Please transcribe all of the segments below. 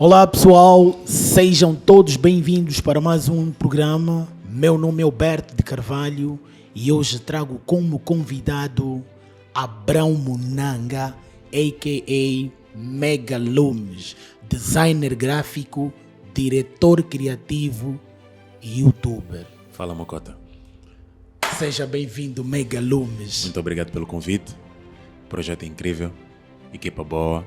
Olá pessoal, sejam todos bem-vindos para mais um programa. Meu nome é Alberto de Carvalho e hoje trago como convidado Abrão Munanga, a.k.a. Megalumes, designer gráfico, diretor criativo e youtuber. Fala, Mocota. Seja bem-vindo, Megalumes. Muito obrigado pelo convite. Projeto incrível, equipa boa,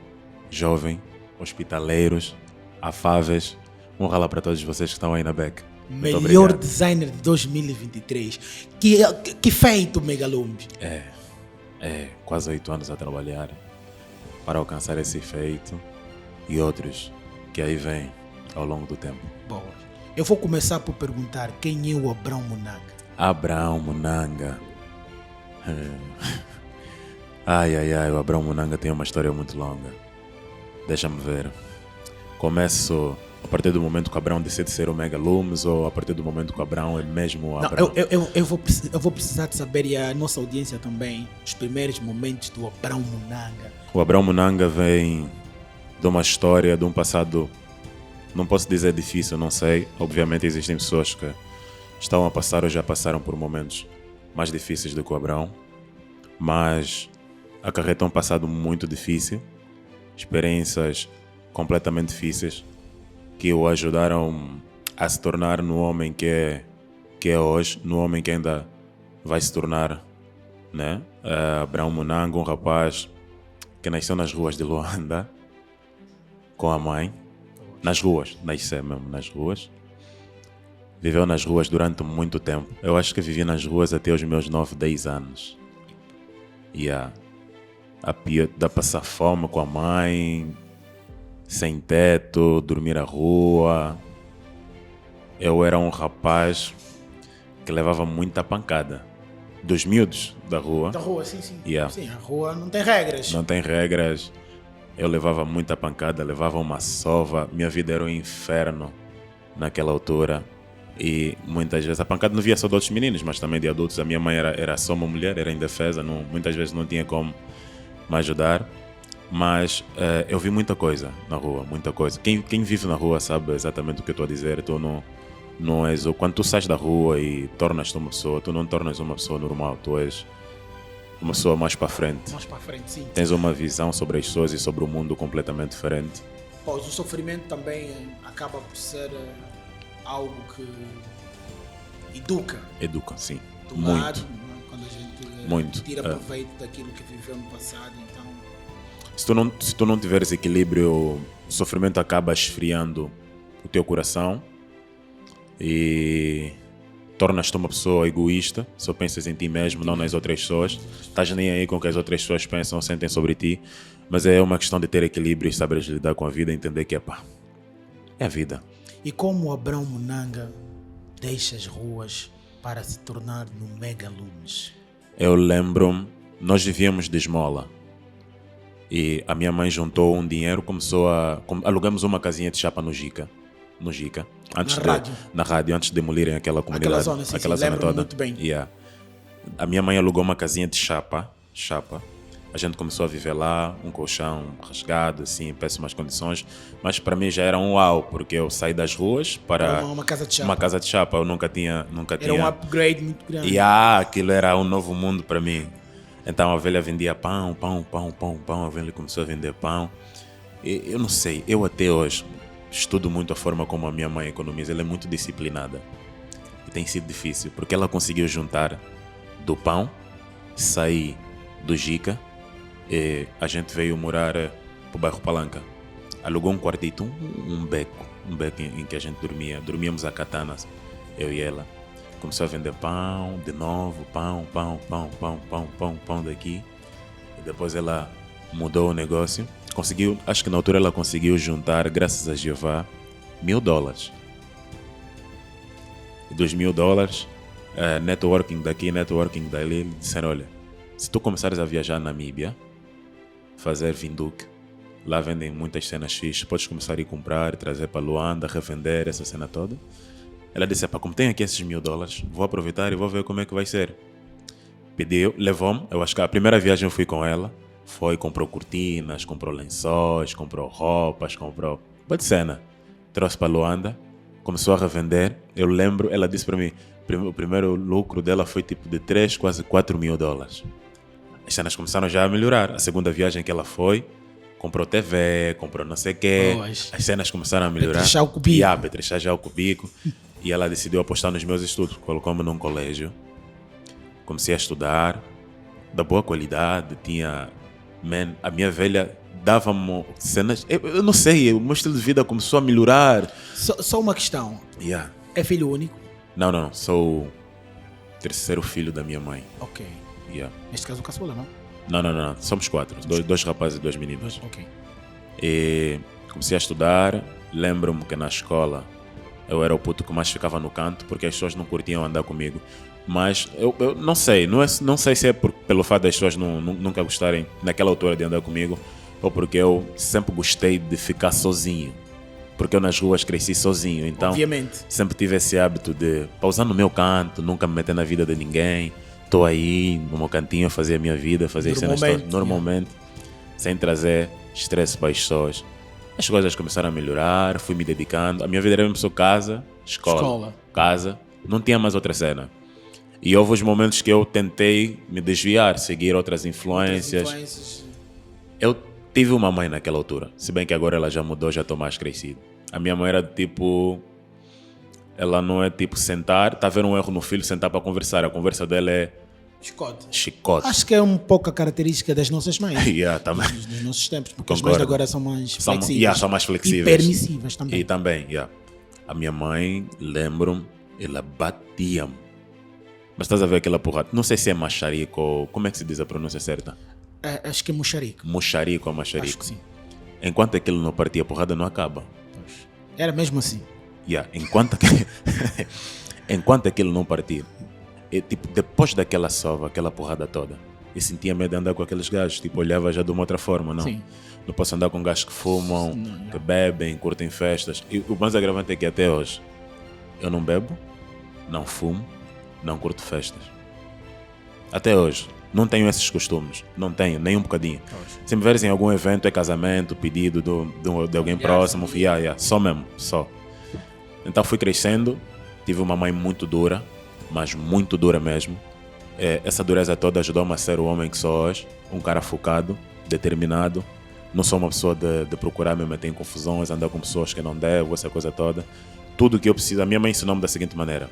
jovem, hospitaleiros, afáveis. Um rala para todos vocês que estão aí na back. Muito Melhor obrigado. designer de 2023. Que feito, Megalumes. Quase 8 anos a trabalhar para alcançar esse feito e outros que aí vêm ao longo do tempo. Bom, eu vou começar por perguntar quem é o Abrão Munanga. Abrão Munanga. O Abrão Munanga tem uma história muito longa. Deixa-me ver. Começo a partir do momento que o Abrão decide ser o Megalumes ou a partir do momento que o Abrão é mesmo o Abrão? Eu vou precisar de saber, e a nossa audiência também, os primeiros momentos do Abrão Munanga. O Abrão Munanga vem de uma história, de um passado, não posso dizer difícil, não sei. Obviamente existem pessoas que estão a passar ou já passaram por momentos mais difíceis do que o Abrão, mas acarretou um passado muito difícil, experiências completamente difíceis que o ajudaram a se tornar no homem que é hoje, no homem que ainda vai se tornar, né? Abrão Munanga, um rapaz que nasceu nas ruas de Luanda com a mãe, nas ruas, nasceu mesmo nas ruas. Viveu nas ruas durante muito tempo. Eu acho que vivi nas ruas até os meus 9, 10 anos. Da passar fome com a mãe, sem teto, dormir à rua. Eu era um rapaz que levava muita pancada. Dos miúdos da rua. Da rua, sim. Yeah. Sim, a rua não tem regras. Não tem regras. Eu levava muita pancada, levava uma sova. Minha vida era um inferno naquela altura. E muitas vezes a pancada não via só de outros meninos, mas também de adultos. A minha mãe era só uma mulher, era indefesa, muitas vezes não tinha como me ajudar. Mas eu vi muita coisa na rua, muita coisa. Quem vive na rua sabe exatamente o que eu estou a dizer. Tu não és, quando tu sais da rua e tornas-te uma pessoa, tu não tornas uma pessoa normal, tu és uma pessoa mais para frente. Mais para frente, sim. Tens uma visão sobre as pessoas e sobre o mundo completamente diferente. Pois, o sofrimento também acaba por ser algo que educa. Educa, sim. Do muito. lado, quando a gente Muito. tira proveito daquilo que viveu no passado, então... Se tu não tiveres equilíbrio, o sofrimento acaba esfriando o teu coração e tornas-te uma pessoa egoísta, só pensas em ti mesmo, não nas outras pessoas. Estás nem aí com o que as outras pessoas pensam, sentem sobre ti, mas é uma questão de ter equilíbrio e saber lidar com a vida, entender que é a vida. E como o Abrão Munanga deixa as ruas para se tornar no Megalumes? Eu lembro-me, nós vivíamos de esmola. E a minha mãe juntou um dinheiro, alugamos uma casinha de chapa no Jica. Na rádio, antes de demolirem aquela comunidade. Aquela zona toda. Muito bem. Yeah. A minha mãe alugou uma casinha de chapa. A gente começou a viver lá, um colchão rasgado, assim, em péssimas condições. Mas para mim já era um uau, porque eu saí das ruas para uma casa de chapa. Uma casa de chapa, eu nunca tinha. Era um upgrade muito grande. E aquilo era um novo mundo para mim. Então a velha vendia pão. A velha começou a vender pão. E eu não sei, eu até hoje estudo muito a forma como a minha mãe economiza. Ela é muito disciplinada. E tem sido difícil, porque ela conseguiu juntar do pão, sair do Jica, e a gente veio morar para o bairro Palanca. Alugou um quartito, um beco em que a gente dormia. Dormíamos a katanas, eu e ela. Começou a vender pão, de novo, pão daqui. E depois ela mudou o negócio. Acho que na altura ela conseguiu juntar, graças a Jeová, $1.000. E dos $1.000, networking daqui, networking dali, disseram, olha, se tu começares a viajar na Namíbia, fazer Vinduque, lá vendem muitas cenas fixas, podes começar a ir comprar, trazer para Luanda, revender, essa cena toda. Ela disse, como tem aqui esses $1.000, vou aproveitar e vou ver como é que vai ser. Pediu, levou-me, eu acho que a primeira viagem eu fui com ela, comprou cortinas, comprou lençóis, comprou roupas, comprou Boa de cena. Trouxe para Luanda, começou a revender. Eu lembro, ela disse para mim, o primeiro lucro dela foi tipo de 3, quase 4 mil dólares. As cenas começaram já a melhorar. A segunda viagem que ela foi, comprou TV, comprou não sei o quê. As cenas começaram a melhorar. Petrechar o cubico. Petrechar já o cubico. E ela decidiu apostar nos meus estudos. Colocou-me num colégio. Comecei a estudar. Da boa qualidade. Tinha... Man, a minha velha dava-me cenas... Eu não sei, o meu estilo de vida começou a melhorar. Só uma questão. Yeah. É filho único? Não. Sou o terceiro filho da minha mãe. Ok. Yeah. Neste caso o caçula, não? Não. Somos 4. Dois rapazes e 2 meninas. Ok. E comecei a estudar. Lembro-me que na escola eu era o puto que mais ficava no canto porque as pessoas não curtiam andar comigo. Mas eu não sei. Não sei se é pelo fato das pessoas nunca gostarem naquela altura de andar comigo ou porque eu sempre gostei de ficar sozinho. Porque eu nas ruas cresci sozinho. Então, obviamente, sempre tive esse hábito de pausar no meu canto, nunca me meter na vida de ninguém. Estou aí no meu cantinho a fazer a minha vida, fazer as cenas todas normalmente, sem trazer estresse para as pessoas. As coisas começaram a melhorar, fui me dedicando. A minha vida era mesmo só casa, escola, casa. Não tinha mais outra cena. E houve os momentos que eu tentei me desviar, seguir outras influências. Eu tive uma mãe naquela altura, se bem que agora ela já mudou, já estou mais crescido. A minha mãe era tipo... Ela não é tipo sentar, está a ver um erro no filho, sentar para conversar. A conversa dela é... Chicote. Acho que é um pouco a característica das nossas mães. Também. Dos nossos tempos, porque as mães agora são mais flexíveis. São mais flexíveis. E permissivas também. E também, A minha mãe, lembro-me, ela batia-me. Mas estás a ver aquela porrada? Não sei se é macharico ou... Como é que se diz a pronúncia certa? Acho que é mocharico. Mocharico ou macharico? Acho que sim. Enquanto aquilo não partia, a porrada não acaba. Pois. Era mesmo assim. Enquanto aquilo não partir, tipo, depois daquela sova, aquela porrada toda, eu sentia medo de andar com aqueles gajos. Tipo, olhava já de uma outra forma, não? Sim. Não posso andar com gajos que fumam, que bebem, curtem festas. E o mais agravante é que até hoje, eu não bebo, não fumo, não curto festas. Até hoje. Não tenho esses costumes. Não tenho, nem um bocadinho. Se me veres em algum evento, é casamento, pedido de alguém próximo. Só mesmo, só. Então fui crescendo. Tive uma mãe muito dura, mas muito dura mesmo. Essa dureza toda ajudou-me a ser o homem que sou hoje. Um cara focado, determinado. Não sou uma pessoa de procurar me meter em confusões, andar com pessoas que não devo, essa coisa toda. Tudo que eu preciso. A minha mãe ensinou-me da seguinte maneira.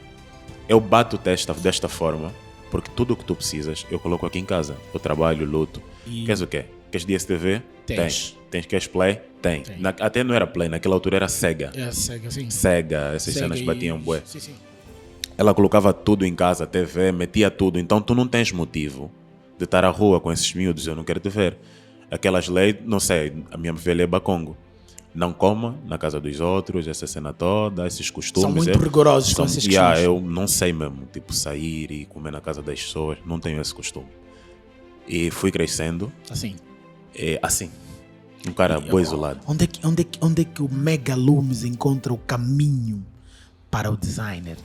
Eu bato desta forma, porque tudo o que tu precisas, eu coloco aqui em casa. Eu trabalho, luto. Queres o quê? Queres DSTV? Tens. Queres Play? Tem. Até não era Play, naquela altura era Sega. Sega, sim. Sega, essas cenas batiam bué. Sim. Ela colocava tudo em casa, TV, metia tudo. Então tu não tens motivo de estar à rua com esses miúdos, eu não quero te ver. Aquelas leis, não sei, a minha velha é bacongo. Não coma na casa dos outros, essa cena toda, esses costumes. São muito rigorosos com essas questões. Eu não sei mesmo, tipo, sair e comer na casa das pessoas, não tenho esse costume. E fui crescendo. Assim? Assim. Um cara bem isolado. Onde é que o Mega Looms encontra o caminho para o designer?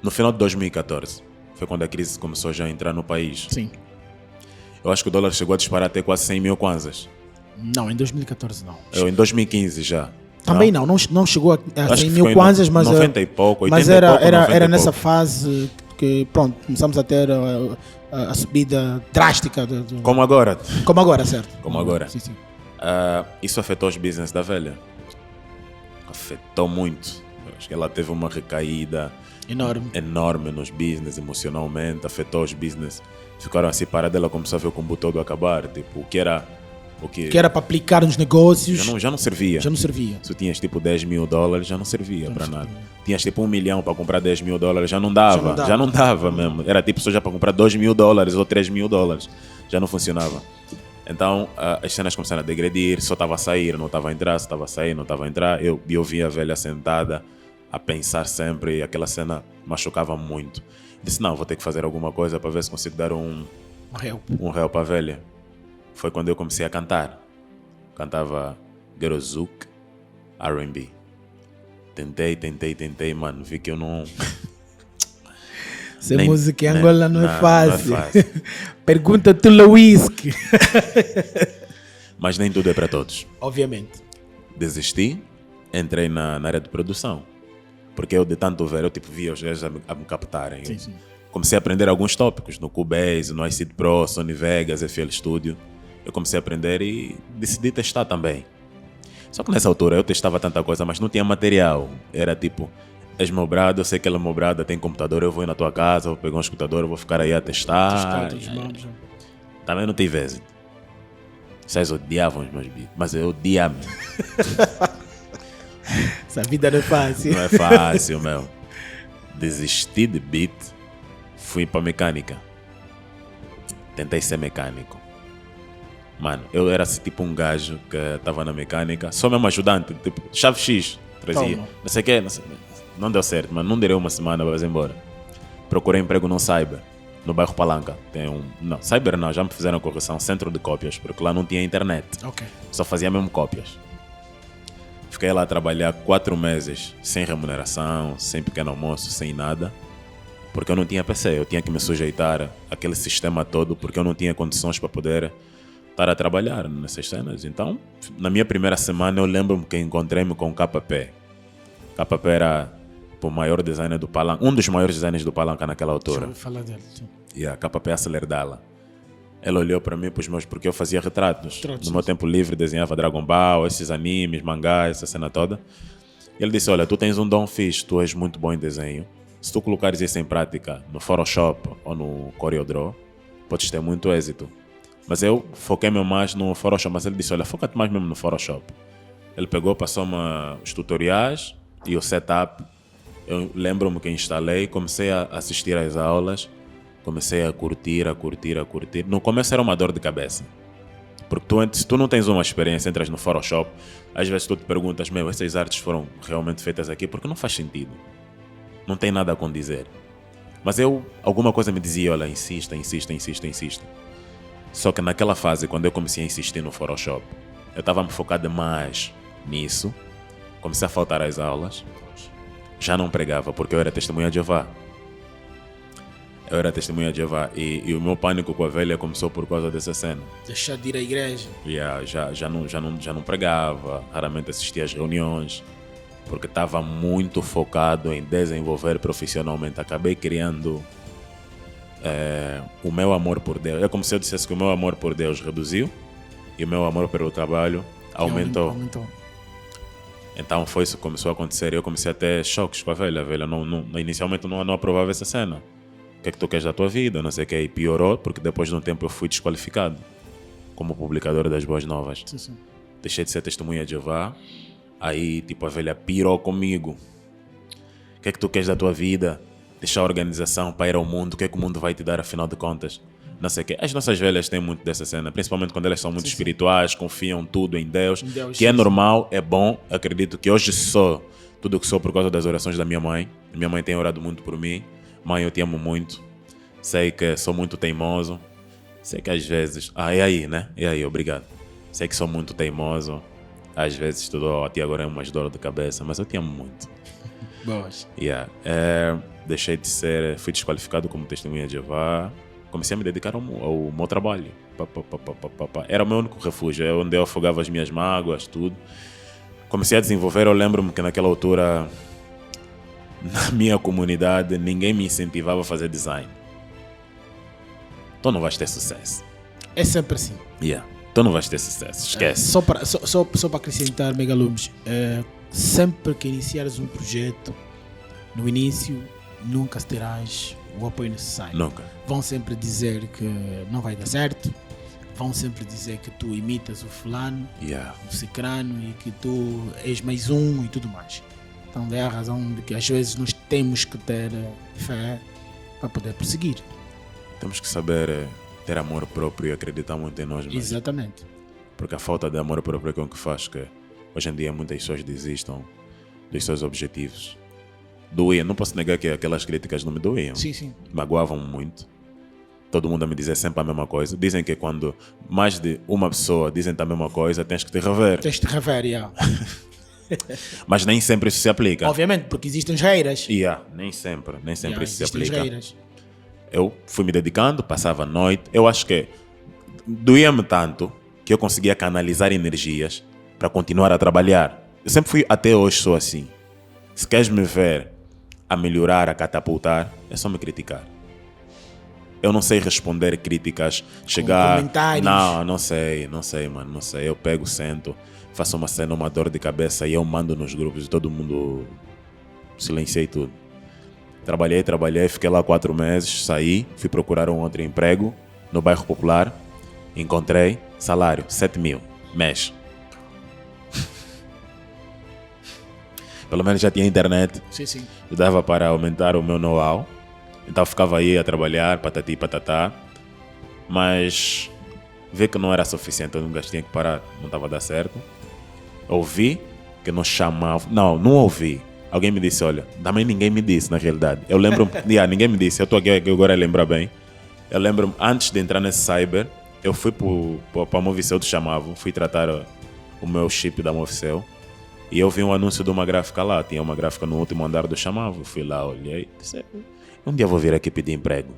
No final de 2014, foi quando a crise começou já a entrar no país. Sim. Eu acho que o dólar chegou a disparar até quase 100 mil kwanzas. Não, em 2014 não. Em 2015 já. Também não chegou a 100 mil kwanzas, mas 90 e pouco, 80 mas e pouco, era nessa fase que, pronto, começamos a ter a subida drástica. Como agora. Como agora, certo. Como agora. Sim. Isso afetou os business da velha. Afetou muito. Acho que ela teve uma recaída enorme nos business, emocionalmente. Afetou os business. Ficaram assim parados, ela começou a ver o combo todo acabar. Tipo, o que era para aplicar nos negócios já não servia. Se tu tinhas tipo 10 mil dólares, já não servia para nada. Tinhas tipo 1 milhão para comprar 10 mil dólares, já não dava mesmo. Era tipo só já para comprar 2 mil dólares ou 3 mil dólares. Já não funcionava. Então as cenas começaram a degredir, só estava a sair, não estava a entrar, só estava a sair, não estava a entrar. Eu via a velha sentada a pensar sempre, e aquela cena machucava muito. Disse, não, vou ter que fazer alguma coisa para ver se consigo dar um help à velha. Foi quando eu comecei a cantar. Cantava Gerozuk, R&B. Tentei, mano, vi que eu não... Ser música em Angola não é fácil. Pergunta tu, Luiz. Mas nem tudo é para todos. Obviamente. Desisti, entrei na área de produção. Porque eu, de tanto ver, eu tipo, via os gajos a me captarem. Sim, sim. Comecei a aprender alguns tópicos no Cubase, no iCid Pro, Sony Vegas, FL Studio. Eu comecei a aprender e decidi testar também. Só que nessa altura eu testava tanta coisa, mas não tinha material. Era tipo, és meu brado, eu sei que ela é meu brado, tem computador, eu vou ir na tua casa, vou pegar um escutador, eu vou ficar aí a testar. Também não tive êxito. Vocês odiavam os meus beats, mas eu odiava. Essa vida não é fácil. Não é fácil, meu. Desisti de beat, fui para mecânica. Tentei ser mecânico. Mano, eu era assim, tipo um gajo que estava na mecânica, só mesmo ajudante, tipo, chave X, trazia. Toma. Não sei o quê, não deu certo, mas não durei uma semana para ir embora. Procurei emprego no Cyber, no bairro Palanca. Não, Cyber não, já me fizeram correção, centro de cópias, porque lá não tinha internet. Ok. Só fazia mesmo cópias. Fiquei lá a trabalhar 4 meses, sem remuneração, sem pequeno almoço, sem nada. Porque eu não tinha PC, eu tinha que me sujeitar àquele sistema todo, porque eu não tinha condições para poder estar a trabalhar nessas cenas. Então, na minha primeira semana, eu lembro-me que encontrei-me com o KP. KP era o maior designer do Palanca, um dos maiores designers do Palanca naquela altura. Já ouvi falar dele. Sim. E a KP Aceleradala. Ela olhou para mim, porque eu fazia retratos. No meu tempo livre, desenhava Dragon Ball, esses animes, mangá, essa cena toda. E ele disse, olha, tu tens um dom fixe, tu és muito bom em desenho. Se tu colocares isso em prática no Photoshop ou no CorelDRAW, podes ter muito êxito. Mas eu foquei-me mais no Photoshop, mas ele disse, olha, foca-te mais mesmo no Photoshop. Ele pegou, passou-me os tutoriais e o setup. Eu lembro-me que instalei, comecei a assistir às aulas, comecei a curtir. No começo era uma dor de cabeça. Porque se tu não tens uma experiência, entras no Photoshop, às vezes tu te perguntas, essas artes foram realmente feitas aqui? Porque não faz sentido. Não tem nada a condizer. Mas alguma coisa me dizia, olha, insista. Só que naquela fase, quando eu comecei a insistir no Photoshop, eu estava me focado mais nisso. Comecei a faltar às aulas. Já não pregava, porque eu era testemunha de Jeová. E o meu pânico com a velha começou por causa dessa cena. Deixar de ir à igreja. Já não pregava, raramente assistia às reuniões, porque estava muito focado em desenvolver profissionalmente. Acabei criando o meu amor por Deus. É como se eu dissesse que o meu amor por Deus reduziu e o meu amor pelo trabalho aumentou. Então foi isso que começou a acontecer e eu comecei a ter choques com a velha. A velha inicialmente não aprovava essa cena. O que é que tu queres da tua vida? Não sei o que. E piorou porque depois de um tempo eu fui desqualificado como publicador das Boas Novas. Sim. Deixei de ser testemunha de Jeová. Aí tipo a velha pirou comigo. O que é que tu queres da tua vida? Deixar a organização para ir ao mundo. O que é que o mundo vai te dar afinal de contas? Não sei o que. As nossas velhas têm muito dessa cena, principalmente quando elas são muito espirituais, confiam tudo em Deus, que é normal, é bom. Acredito que hoje sou tudo o que sou por causa das orações da minha mãe. Minha mãe tem orado muito por mim. Mãe, eu te amo muito. Sei que sou muito teimoso. Sei que às vezes... é aí, né? É aí, obrigado. Sei que sou muito teimoso. Às vezes te dou até agora umas dor de cabeça, mas eu te amo muito. Boas. Deixei de ser... Fui desqualificado como testemunha de Jeová. Comecei a me dedicar ao meu trabalho. Era o meu único refúgio. É onde eu afogava as minhas mágoas, tudo. Comecei a desenvolver. Eu lembro-me que naquela altura... Na minha comunidade, ninguém me incentivava a fazer design. Tu não vais ter sucesso. É sempre assim. Tu não vais ter sucesso, esquece. Só para acrescentar, Megalumes, sempre que iniciares um projeto, no início, nunca terás o apoio necessário. Nunca. Vão sempre dizer que não vai dar certo. Vão sempre dizer que tu imitas o fulano, o cicrano, e que tu és mais um e tudo mais. Então, é a razão de que às vezes nós temos que ter fé para poder prosseguir. Temos que saber ter amor próprio e acreditar muito em nós mesmos. Exatamente. Porque a falta de amor próprio é com que faz que hoje em dia muitas pessoas desistam dos seus objetivos. Doía, não posso negar que aquelas críticas não me doíam. Sim. Magoavam muito. Todo mundo a me dizer sempre a mesma coisa. Dizem que quando mais de uma pessoa dizem a mesma coisa, tens que te rever. Mas nem sempre isso se aplica. Obviamente, porque existem reiras. Nem sempre isso se aplica. Reiras. Eu fui me dedicando, passava a noite. Eu acho que doía-me tanto que eu conseguia canalizar energias para continuar a trabalhar. Eu sempre fui, até hoje sou assim. Se queres me ver a melhorar, a catapultar, é só me criticar. Eu não sei responder críticas, chegar... comentários. Não sei, mano, não sei. Eu pego, sento, faço uma cena, uma dor de cabeça e eu mando nos grupos e todo mundo silenciei tudo. Trabalhei, fiquei lá 4 meses, saí, fui procurar um outro emprego no bairro Popular, encontrei, salário, 7 mil, mês. Pelo menos já tinha internet, Sim. dava para aumentar o meu know-how. Então ficava aí a trabalhar, patati patatá. Mas vi que não era suficiente, eu nunca tinha que parar, não estava a dar certo. Ouvi que nos chamavam. Não ouvi. Alguém me disse, olha, também ninguém me disse na realidade. Eu lembro, ninguém me disse, eu estou aqui agora a lembrar bem. Eu lembro, antes de entrar nesse cyber, eu fui para a Movicel do Chamavam, fui tratar o meu chip da Movicel. E eu vi um anúncio de uma gráfica lá, tinha uma gráfica no último andar do Chamavam. Fui lá, olhei, disse, um dia eu vou vir aqui pedir emprego.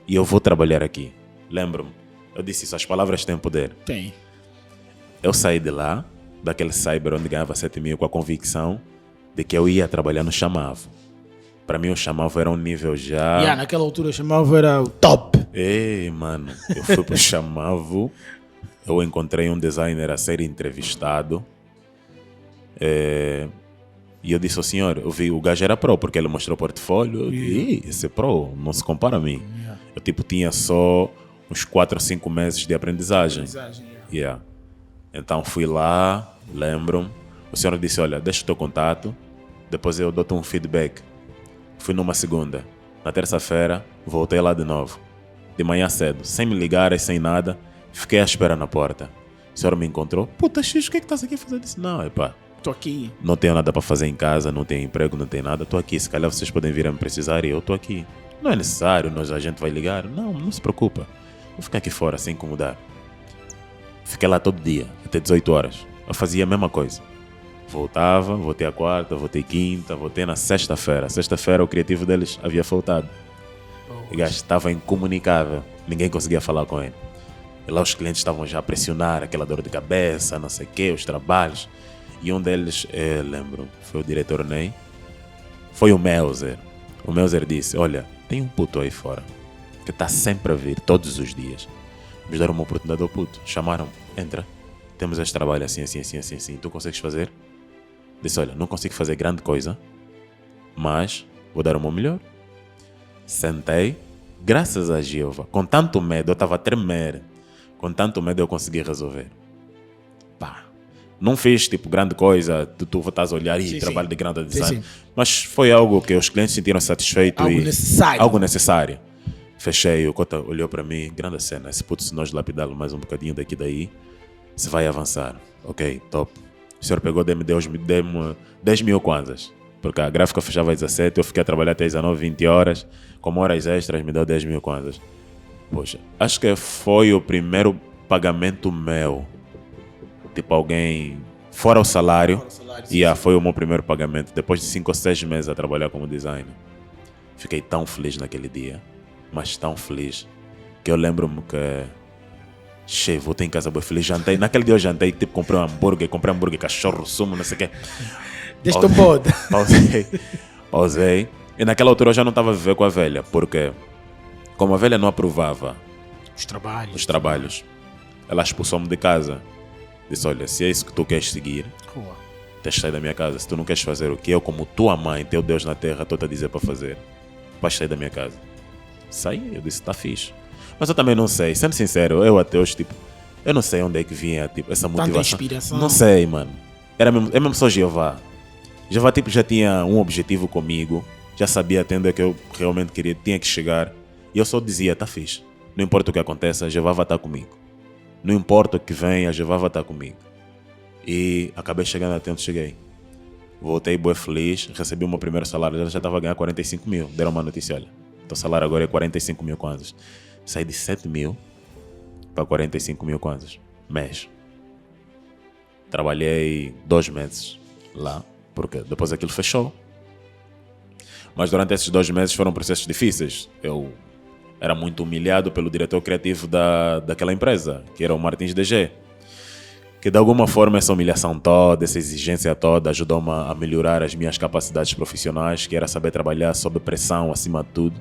E eu vou trabalhar aqui. Lembro-me, eu disse isso, as palavras têm poder. Tem. Eu saí de lá, daquele cyber onde ganhava 7 mil, com a convicção de que eu ia trabalhar no Chamavo. Para mim o Chamavo era um nível já... naquela altura o Chamavo era o top. Ei, mano, eu fui pro Chamavo, eu encontrei um designer a ser entrevistado. E eu disse ao senhor, eu vi o gajo era pro, porque ele mostrou o portfólio. Eu disse, esse é pro, não se compara a mim. Eu tinha só uns 4 ou 5 meses de aprendizagem. Então fui lá, lembro-me. O senhor disse, olha, deixa o teu contato, depois eu dou-te um feedback. Fui numa segunda. Na terça-feira, voltei lá de novo. De manhã cedo, sem me ligar e sem nada, fiquei à espera na porta. O senhor me encontrou. Puta, X, o que é que estás aqui a fazer? Eu disse, não, Estou aqui. Não tenho nada para fazer em casa, não tenho emprego, não tenho nada. Estou aqui, se calhar vocês podem vir a me precisar e eu estou aqui. Não é necessário, a gente vai ligar. Não se preocupa. Vou ficar aqui fora sem incomodar. Fiquei lá todo dia, até 18 horas. Eu fazia a mesma coisa. Voltava, voltei à quarta, voltei quinta, voltei na sexta-feira. Sexta-feira o criativo deles havia faltado. O gajo estava incomunicável. Ninguém conseguia falar com ele. E lá os clientes estavam já a pressionar, aquela dor de cabeça, não sei o quê, os trabalhos. E um deles, lembro, foi o diretor Ney. Foi o Melzer. O Melzer disse, olha, tem um puto aí fora que está sempre a vir, todos os dias. Me deram uma oportunidade ao puto. Chamaram, entra. Temos este trabalho assim. Tu consegues fazer? Disse, olha, não consigo fazer grande coisa, mas vou dar o meu melhor. Sentei, graças a Jeová, com tanto medo, eu estava a tremer. Com tanto medo eu consegui resolver. Não fiz tipo grande coisa, tu estás a olhar e trabalho de grande design. Mas foi algo que os clientes sentiram satisfeito. Algo necessário. Fechei, o Cota olhou para mim, grande cena. Esse puto, se nós lapidá-lo mais um bocadinho daqui daí, se vai avançar. Ok, top. O senhor pegou, deu-me 10 mil kwanzas. Porque a gráfica fechava às 17, eu fiquei a trabalhar até às 19, 20 horas. Com horas extras, me deu 10 mil kwanzas. Poxa, acho que foi o primeiro pagamento meu. Tipo alguém, fora o salário, foi o meu primeiro pagamento. Depois de 5 ou 6 meses a trabalhar como designer. Fiquei tão feliz naquele dia, mas tão feliz, que eu lembro-me que voltei em casa bem feliz, jantei. Naquele dia eu jantei, tipo, comprei um hambúrguer, cachorro, sumo, não sei o quê. Deixa-te boda. Pausei. E naquela altura eu já não estava a viver com a velha, porque como a velha não aprovava os trabalhos, ela expulsou-me de casa. Disse, olha, se é isso que tu queres seguir, tens que sair da minha casa. Se tu não queres fazer o que eu, como tua mãe, teu Deus na terra, estou a dizer para fazer, vais sair da minha casa. Saí, eu disse, tá fixe. Mas eu também não sei, sendo sincero, eu até hoje, tipo, eu não sei onde é que vinha, tipo, essa motivação. Tanta inspiração. Não sei, mano. É mesmo só Jeová. Jeová, tipo, já tinha um objetivo comigo, já sabia até onde é que eu realmente tinha que chegar. E eu só dizia, tá fixe. Não importa o que aconteça, Jeová vai estar comigo. Não importa o que venha, Jeová vai estar comigo. E acabei chegando até onde cheguei. Voltei bué feliz, recebi o meu primeiro salário, já estava a ganhar 45 mil. Deram uma notícia, olha, teu salário agora é 45 mil kwanzas. Saí de 7 mil para 45 mil kwanzas, mês. Trabalhei 2 meses lá, porque depois aquilo fechou. Mas durante esses 2 meses foram processos difíceis. Eu era muito humilhado pelo diretor criativo daquela empresa, que era o Martins DG. que de alguma forma essa humilhação toda, essa exigência toda ajudou-me a melhorar as minhas capacidades profissionais, que era saber trabalhar sob pressão acima de tudo.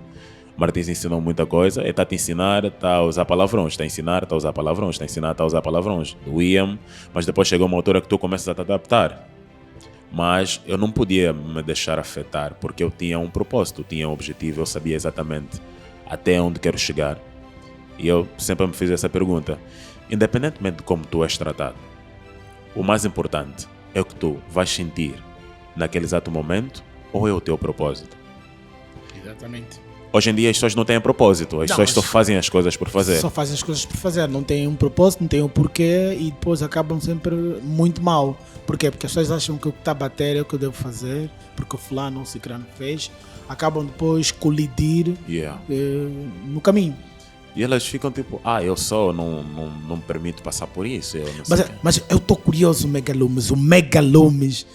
Martins ensinou muita coisa, está a te ensinar, está a usar palavrões, está a ensinar, está a usar palavrões, está a ensinar, está a usar palavrões. Doía-me, mas depois chegou uma altura que tu começas a te adaptar. Mas eu não podia me deixar afetar, porque eu tinha um propósito, eu tinha um objetivo, eu sabia exatamente até onde quero chegar. E eu sempre me fiz essa pergunta, independentemente de como tu és tratado, o mais importante é o que tu vais sentir naquele exato momento ou é o teu propósito? Exatamente. Hoje em dia as pessoas não têm propósito, as pessoas só fazem as coisas por fazer. Só fazem as coisas por fazer, não têm um propósito, não têm um porquê e depois acabam sempre muito mal. Porquê? Porque as pessoas acham que o que está a bater é o que eu devo fazer, porque o fulano ou o ciclano fez, acabam depois colidir no caminho. E elas ficam tipo, eu só não me permito passar por isso. Mas eu estou curioso, o Megalumes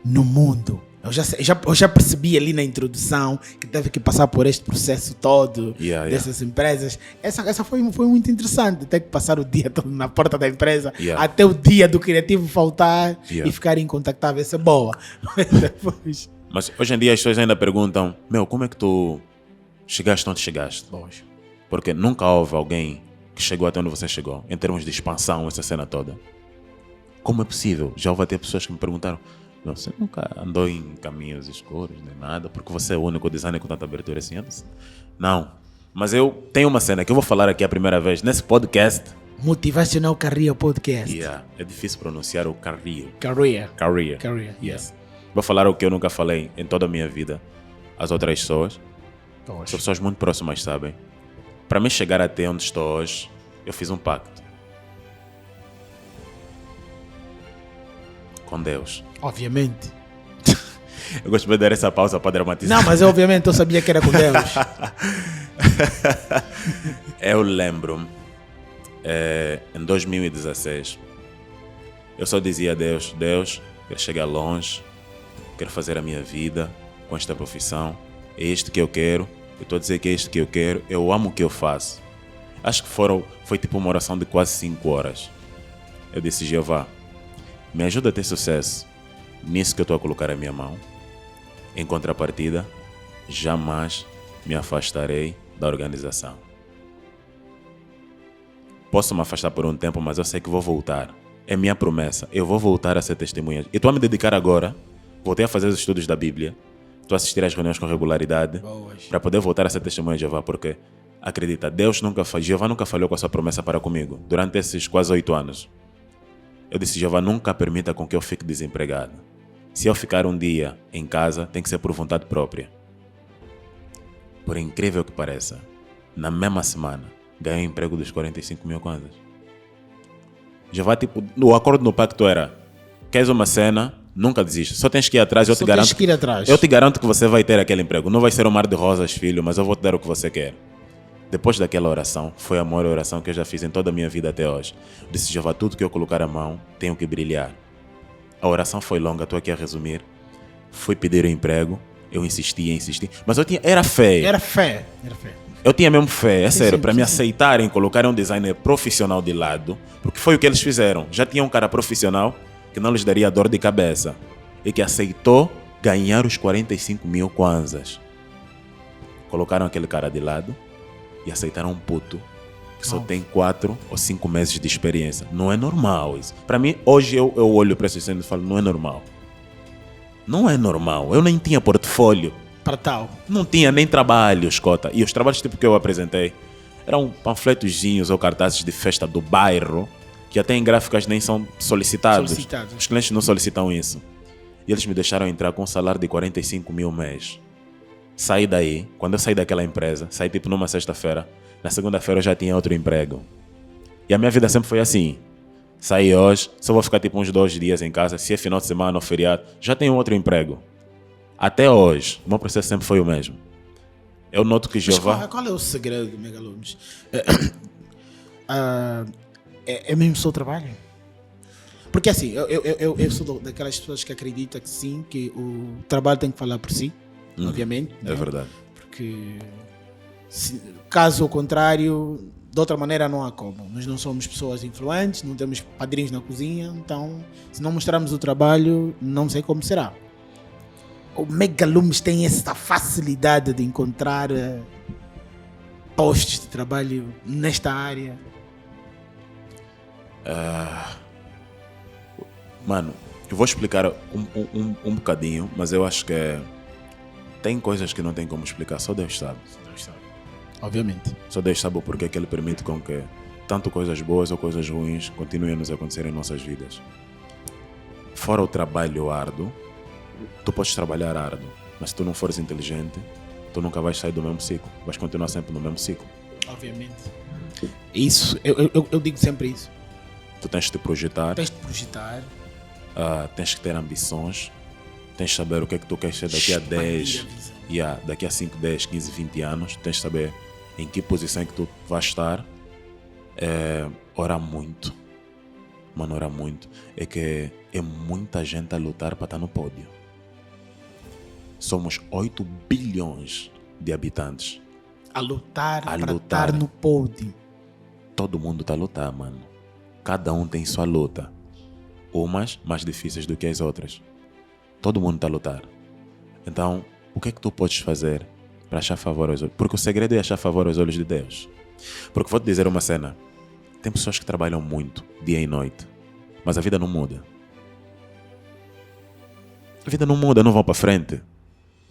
no mundo. Eu já percebi ali na introdução que teve que passar por este processo todo dessas empresas. Essa foi muito interessante, ter que passar o dia todo na porta da empresa até o dia do criativo faltar e ficar incontactável. Essa é boa. Mas hoje em dia as pessoas ainda perguntam, como é que tu chegaste onde chegaste? Lógico. Porque nunca houve alguém que chegou até onde você chegou, em termos de expansão, essa cena toda. Como é possível? Já houve até pessoas que me perguntaram, você nunca andou em caminhos escuros, nem nada, porque você é o único designer com tanta abertura assim? Não. Mas eu tenho uma cena que eu vou falar aqui a primeira vez nesse podcast. Motivational Career Podcast. É difícil pronunciar o career. Career, yes. Vou falar o que eu nunca falei em toda a minha vida. As outras pessoas, as pessoas muito próximas sabem. Para mim chegar até onde estou hoje, eu fiz um pacto. Com Deus. Obviamente. Eu gosto de dar essa pausa para dramatizar. Não, mas obviamente eu sabia que era com Deus. Eu lembro-me, em 2016, eu só dizia a Deus, quero chegar longe, quero fazer a minha vida com esta profissão, é isto que eu quero, eu estou a dizer que é isto que eu quero, eu amo o que eu faço. Acho que foi tipo uma oração de quase 5 horas. Eu disse, Jeová, me ajuda a ter sucesso nisso que eu estou a colocar a minha mão. Em contrapartida, jamais me afastarei da organização. Posso me afastar por um tempo, mas eu sei que vou voltar. É minha promessa, eu vou voltar a ser testemunha. E estou a me dedicar agora, voltei a fazer os estudos da Bíblia, estou a assistir às reuniões com regularidade, para poder voltar a ser testemunha de Jeová, porque, acredita, Jeová nunca falhou com a sua promessa para comigo, durante esses quase 8 anos. Eu disse, Jeová, nunca permita com que eu fique desempregado. Se eu ficar um dia em casa, tem que ser por vontade própria. Por incrível que pareça, na mesma semana, ganhei um emprego dos 45 mil kwanzas. Jeová, o acordo no pacto era, queres uma cena, nunca desista. Só tens que ir atrás, eu te garanto que você vai ter aquele emprego. Não vai ser um mar de rosas, filho, mas eu vou te dar o que você quer. Depois daquela oração, foi a maior oração que eu já fiz em toda a minha vida até hoje. Eu disse, Jeová, tudo que eu colocar a mão, tenho que brilhar. A oração foi longa, estou aqui a resumir. Fui pedir o emprego, eu insisti, mas era fé. Era fé. Eu tinha mesmo fé, é sério, para me aceitarem, colocarem um designer profissional de lado, porque foi o que eles fizeram. Já tinha um cara profissional que não lhes daria dor de cabeça e que aceitou ganhar os 45 mil kwanzas. Colocaram aquele cara de lado e aceitaram um puto que só tem 4 ou 5 meses de experiência. Não é normal isso. Para mim, hoje eu olho para esse cena e falo, não é normal. Não é normal. Eu nem tinha portfólio. Para tal. Não tinha nem trabalho, escota. E os trabalhos tipo que eu apresentei eram panfletozinhos ou cartazes de festa do bairro que até em gráficas nem são solicitados. Os clientes não solicitam isso. E eles me deixaram entrar com um salário de 45 mil mês. Saí daí, quando eu saí daquela empresa, saí tipo numa sexta-feira, na segunda-feira eu já tinha outro emprego. E a minha vida sempre foi assim. Saí hoje, só vou ficar tipo uns 2 dias em casa, se é final de semana ou feriado, já tenho outro emprego. Até hoje, o meu processo sempre foi o mesmo. Eu noto que Jeová... Qual é o segredo do Megalumes? É mesmo só o trabalho? Porque assim, eu sou daquelas pessoas que acreditam que sim, que o trabalho tem que falar por si, obviamente. É verdade. Porque caso ao contrário, de outra maneira não há como. Nós não somos pessoas influentes, não temos padrinhos na cozinha, então se não mostrarmos o trabalho, não sei como será. O Megalumes tem essa facilidade de encontrar postos de trabalho nesta área. Mano, eu vou explicar um bocadinho, mas eu acho que tem coisas que não tem como explicar, só Deus sabe. Obviamente. Só Deus sabe o porquê que Ele permite com que tanto coisas boas ou coisas ruins continuem a nos acontecer em nossas vidas. Fora o trabalho árduo, tu podes trabalhar árduo, mas se tu não fores inteligente, tu nunca vais sair do mesmo ciclo. Vais continuar sempre no mesmo ciclo. Obviamente. Isso, eu digo sempre isso. Tu tens de te projetar. Tens de projetar. Tens que ter ambições. Tens de saber o que é que tu queres ser daqui a 10, daqui a 5, 10, 15, 20 anos. Tens de saber em que posição é que tu vais estar. Orar muito. Mano, orar muito. É que é muita gente a lutar para estar no pódio. Somos 8 bilhões de habitantes. A lutar para estar no pódio. Todo mundo está a lutar, mano. Cada um tem sua luta. Umas mais difíceis do que as outras. Todo mundo está a lutar. Então, o que é que tu podes fazer para achar favor aos olhos? Porque o segredo é achar favor aos olhos de Deus. Porque vou te dizer uma cena. Tem pessoas que trabalham muito, dia e noite. Mas a vida não muda. A vida não muda, não vão para frente.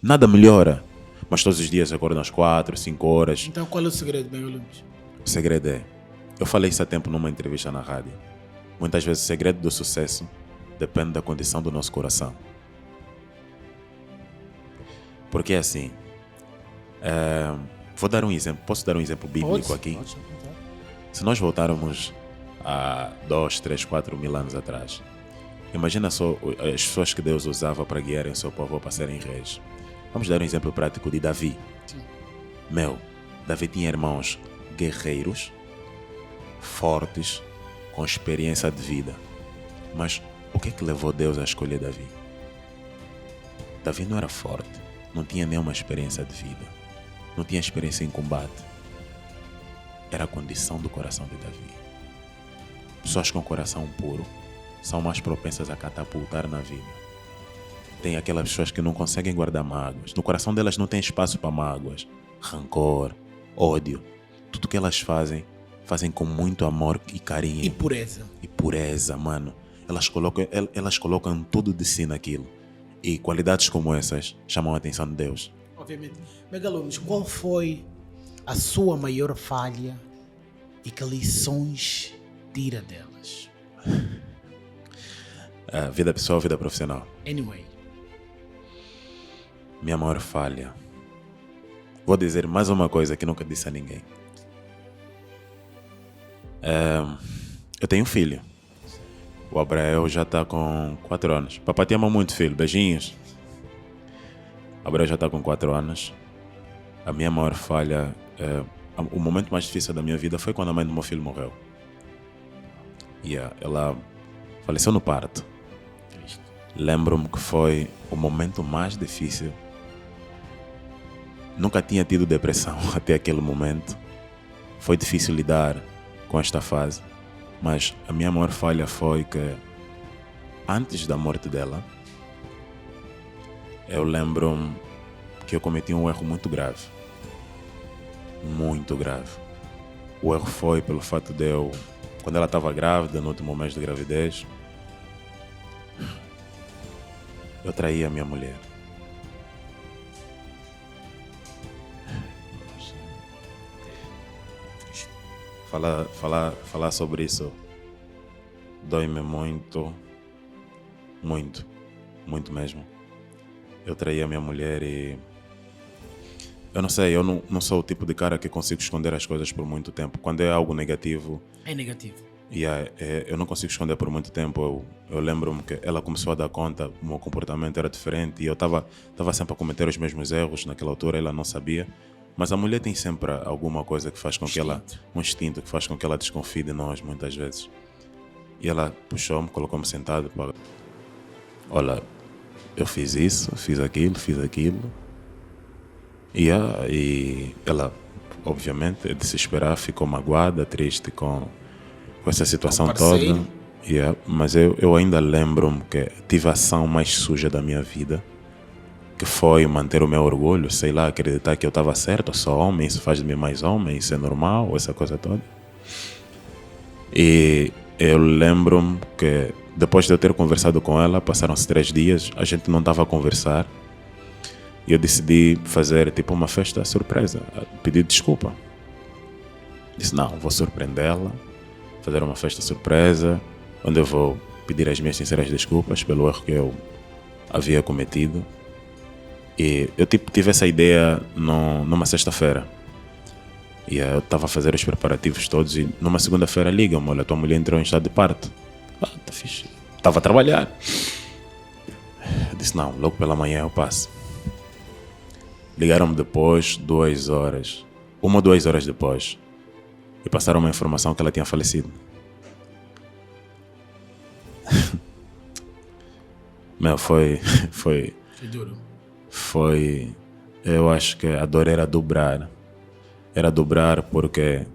Nada melhora. Mas todos os dias acordam às 4, 5 horas. Então qual é o segredo, Megalumes? O segredo é... Eu falei isso há tempo numa entrevista na rádio. Muitas vezes o segredo do sucesso depende da condição do nosso coração. Porque é assim... vou dar um exemplo. Posso dar um exemplo bíblico aqui? Pode. Se nós voltarmos a 2, 3, 4 mil anos atrás, imagina só as pessoas que Deus usava para guiarem seu povo para serem reis. Vamos dar um exemplo prático de Davi. Sim. Davi tinha irmãos guerreiros, fortes, com experiência de vida. Mas o que é que levou Deus a escolher Davi? Davi não era forte, não tinha nenhuma experiência de vida, não tinha experiência em combate. Era a condição do coração de Davi. Pessoas com coração puro são mais propensas a catapultar na vida. Tem aquelas pessoas que não conseguem guardar mágoas. No coração delas não tem espaço para mágoas, rancor, ódio. Tudo que elas fazem com muito amor e carinho. E pureza. E pureza, mano. Elas colocam tudo de si naquilo. E qualidades como essas chamam a atenção de Deus. Obviamente. Megalumes, qual foi a sua maior falha e que lições tira delas? Vida pessoal, vida profissional. Anyway. Minha maior falha. Vou dizer mais uma coisa que nunca disse a ninguém. Eu tenho um filho. O Abrael já está com 4 anos. Papai te ama muito, filho. Beijinhos. O Abrael já está com 4 anos. A minha maior falha... o momento mais difícil da minha vida foi quando a mãe do meu filho morreu. Ela faleceu no parto. Lembro-me que foi o momento mais difícil. Nunca tinha tido depressão até aquele momento. Foi difícil lidar com esta fase. Mas a minha maior falha foi que, antes da morte dela, eu lembro-me que eu cometi um erro muito grave. Muito grave. O erro foi pelo fato de eu, quando ela estava grávida, no último mês de gravidez, eu traí a minha mulher. Falar sobre isso dói-me muito, muito, muito mesmo. Eu traí a minha mulher e eu não sei, eu não sou o tipo de cara que consigo esconder as coisas por muito tempo. Quando é algo negativo... É negativo. Eu não consigo esconder por muito tempo. Eu lembro-me que ela começou a dar conta, o meu comportamento era diferente e eu estava sempre a cometer os mesmos erros. Naquela altura ela não sabia. Mas a mulher tem sempre alguma coisa que faz com que ela... Um instinto que faz com que ela desconfie de nós muitas vezes. E ela puxou-me, colocou-me sentado para... Olha, eu fiz isso, fiz aquilo. E ela obviamente, é de se esperar, ficou magoada, triste com essa situação Com o parceiro. toda. Yeah, mas eu ainda lembro-me que tive a ação mais suja da minha vida, que foi manter o meu orgulho, sei lá, acreditar que eu estava certo, eu sou homem, isso faz de mim mais homem, isso é normal, essa coisa toda. E eu lembro-me que depois de eu ter conversado com ela, passaram-se 3 dias, a gente não estava a conversar, e eu decidi fazer tipo uma festa surpresa, pedir desculpa. Disse, não, vou surpreendê-la, fazer uma festa surpresa, onde eu vou pedir as minhas sinceras desculpas pelo erro que eu havia cometido. E eu tive essa ideia numa sexta-feira. E eu estava a fazer os preparativos todos e numa segunda-feira ligam-me, olha, tua mulher entrou em estado de parto. Tá fixe. Estava a trabalhar. Eu disse, não, logo pela manhã eu passo. Ligaram-me depois, 2 horas. 1 ou 2 horas depois. E passaram uma informação que ela tinha falecido. Meu, foi duro. Foi, eu acho que a dor era dobrar. Era dobrar porque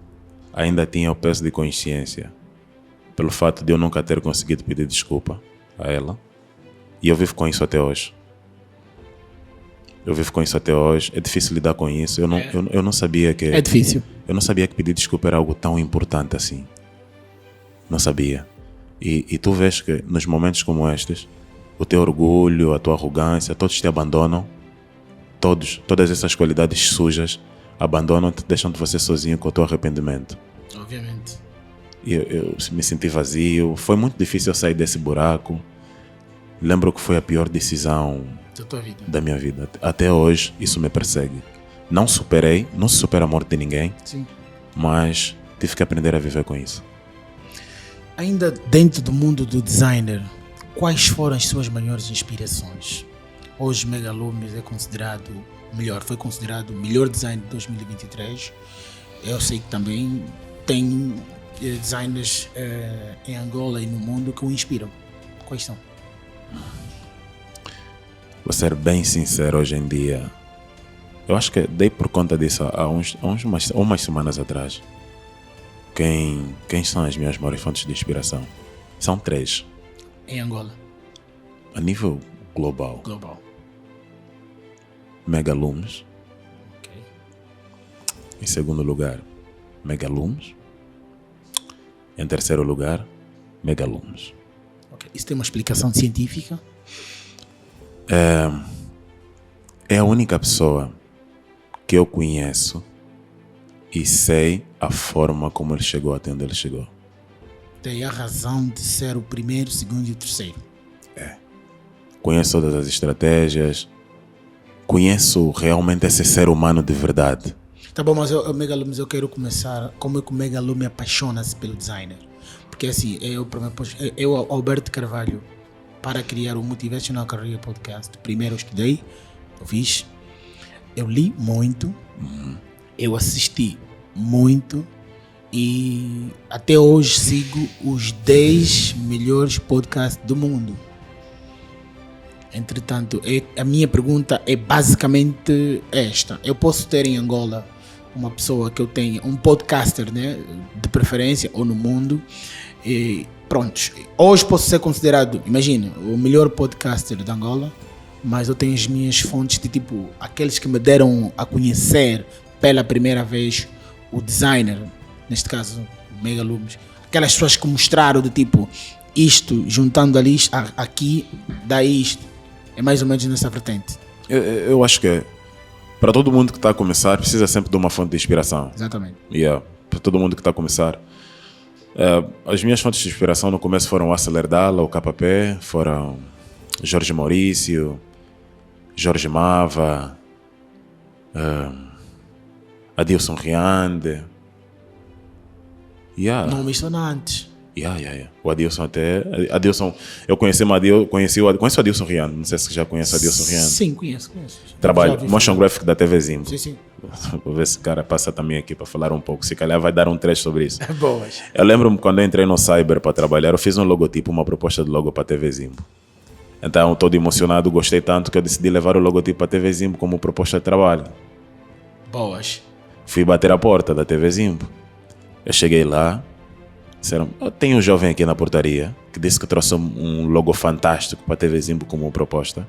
ainda tinha o peso de consciência pelo fato de eu nunca ter conseguido pedir desculpa a ela. E eu vivo com isso até hoje. É difícil lidar com isso. Eu não sabia que... É difícil. Eu não sabia que pedir desculpa era algo tão importante assim. Não sabia. E tu vês que nos momentos como estes, o teu orgulho, a tua arrogância, todos te abandonam. Todas essas qualidades sujas abandonam-te, deixam-te você sozinho com o teu arrependimento. Obviamente. Eu me senti vazio. Foi muito difícil eu sair desse buraco. Lembro que foi a pior decisão Da tua vida. da minha vida. Até hoje, isso me persegue. Não superei, não se supera a morte de ninguém, Sim. mas tive que aprender a viver com isso. Ainda dentro do mundo do designer, quais foram as suas maiores inspirações? Hoje Megalumes foi considerado o melhor design de 2023. Eu sei que também tem designers em Angola e no mundo que o inspiram. Quais são? Vou ser bem sincero hoje em dia. Eu acho que dei por conta disso há umas semanas atrás. Quem são as minhas maiores fontes de inspiração? São 3. Em Angola. A nível global. Megalumes. Ok. Em segundo lugar, Megalumes. Em terceiro lugar, Megalumes. Ok. Isso tem uma explicação científica? É a única pessoa que eu conheço e sei a forma como ele chegou até onde ele chegou. Tem a razão de ser o primeiro, o segundo e o terceiro. Conheço todas as estratégias. Conheço realmente esse ser humano de verdade. Tá bom, mas Megalumes, eu quero começar como é que o Megalume apaixona-se pelo designer. Porque assim, eu Alberto Carvalho, para criar o Motivational Career Podcast, primeiro eu estudei, eu li muito, eu assisti muito e até hoje sigo os 10 melhores podcasts do mundo. Entretanto, a minha pergunta é basicamente esta. Eu posso ter em Angola uma pessoa que eu tenha, um podcaster, né, de preferência, ou no mundo, e pronto. Hoje posso ser considerado, imagina, o melhor podcaster de Angola, mas eu tenho as minhas fontes de tipo, aqueles que me deram a conhecer pela primeira vez o designer, neste caso, o Megalumes. Aquelas pessoas que mostraram de tipo, isto, juntando ali, aqui, dá isto. É mais ou menos nessa vertente. Eu acho que para todo mundo que está a começar, precisa sempre de uma fonte de inspiração. Exatamente. Para todo mundo que está a começar. As minhas fontes de inspiração no começo foram o Aceleradala, o KP, foram Jorge Maurício, Jorge Mava, Adilson Riande. Nomes sonantes. O Adilson eu conheci o Adilson Riando. Não sei se já conhece o Adilson Riando. Sim, conheço. Trabalho, motion graphic da TV Zimbo. Sim. Vou ver se o cara passa também aqui para falar um pouco. Se calhar vai dar um trecho sobre isso. Boas. Eu lembro-me quando eu entrei no Cyber para trabalhar, eu fiz um logotipo, uma proposta de logo para a TV Zimbo. Então, todo emocionado, gostei tanto que eu decidi levar o logotipo para a TV Zimbo como proposta de trabalho. Boas. Fui bater a porta da TV Zimbo. Eu cheguei lá, disseram, tem um jovem aqui na portaria que disse que trouxe um logo fantástico para a TV Zimbo como proposta.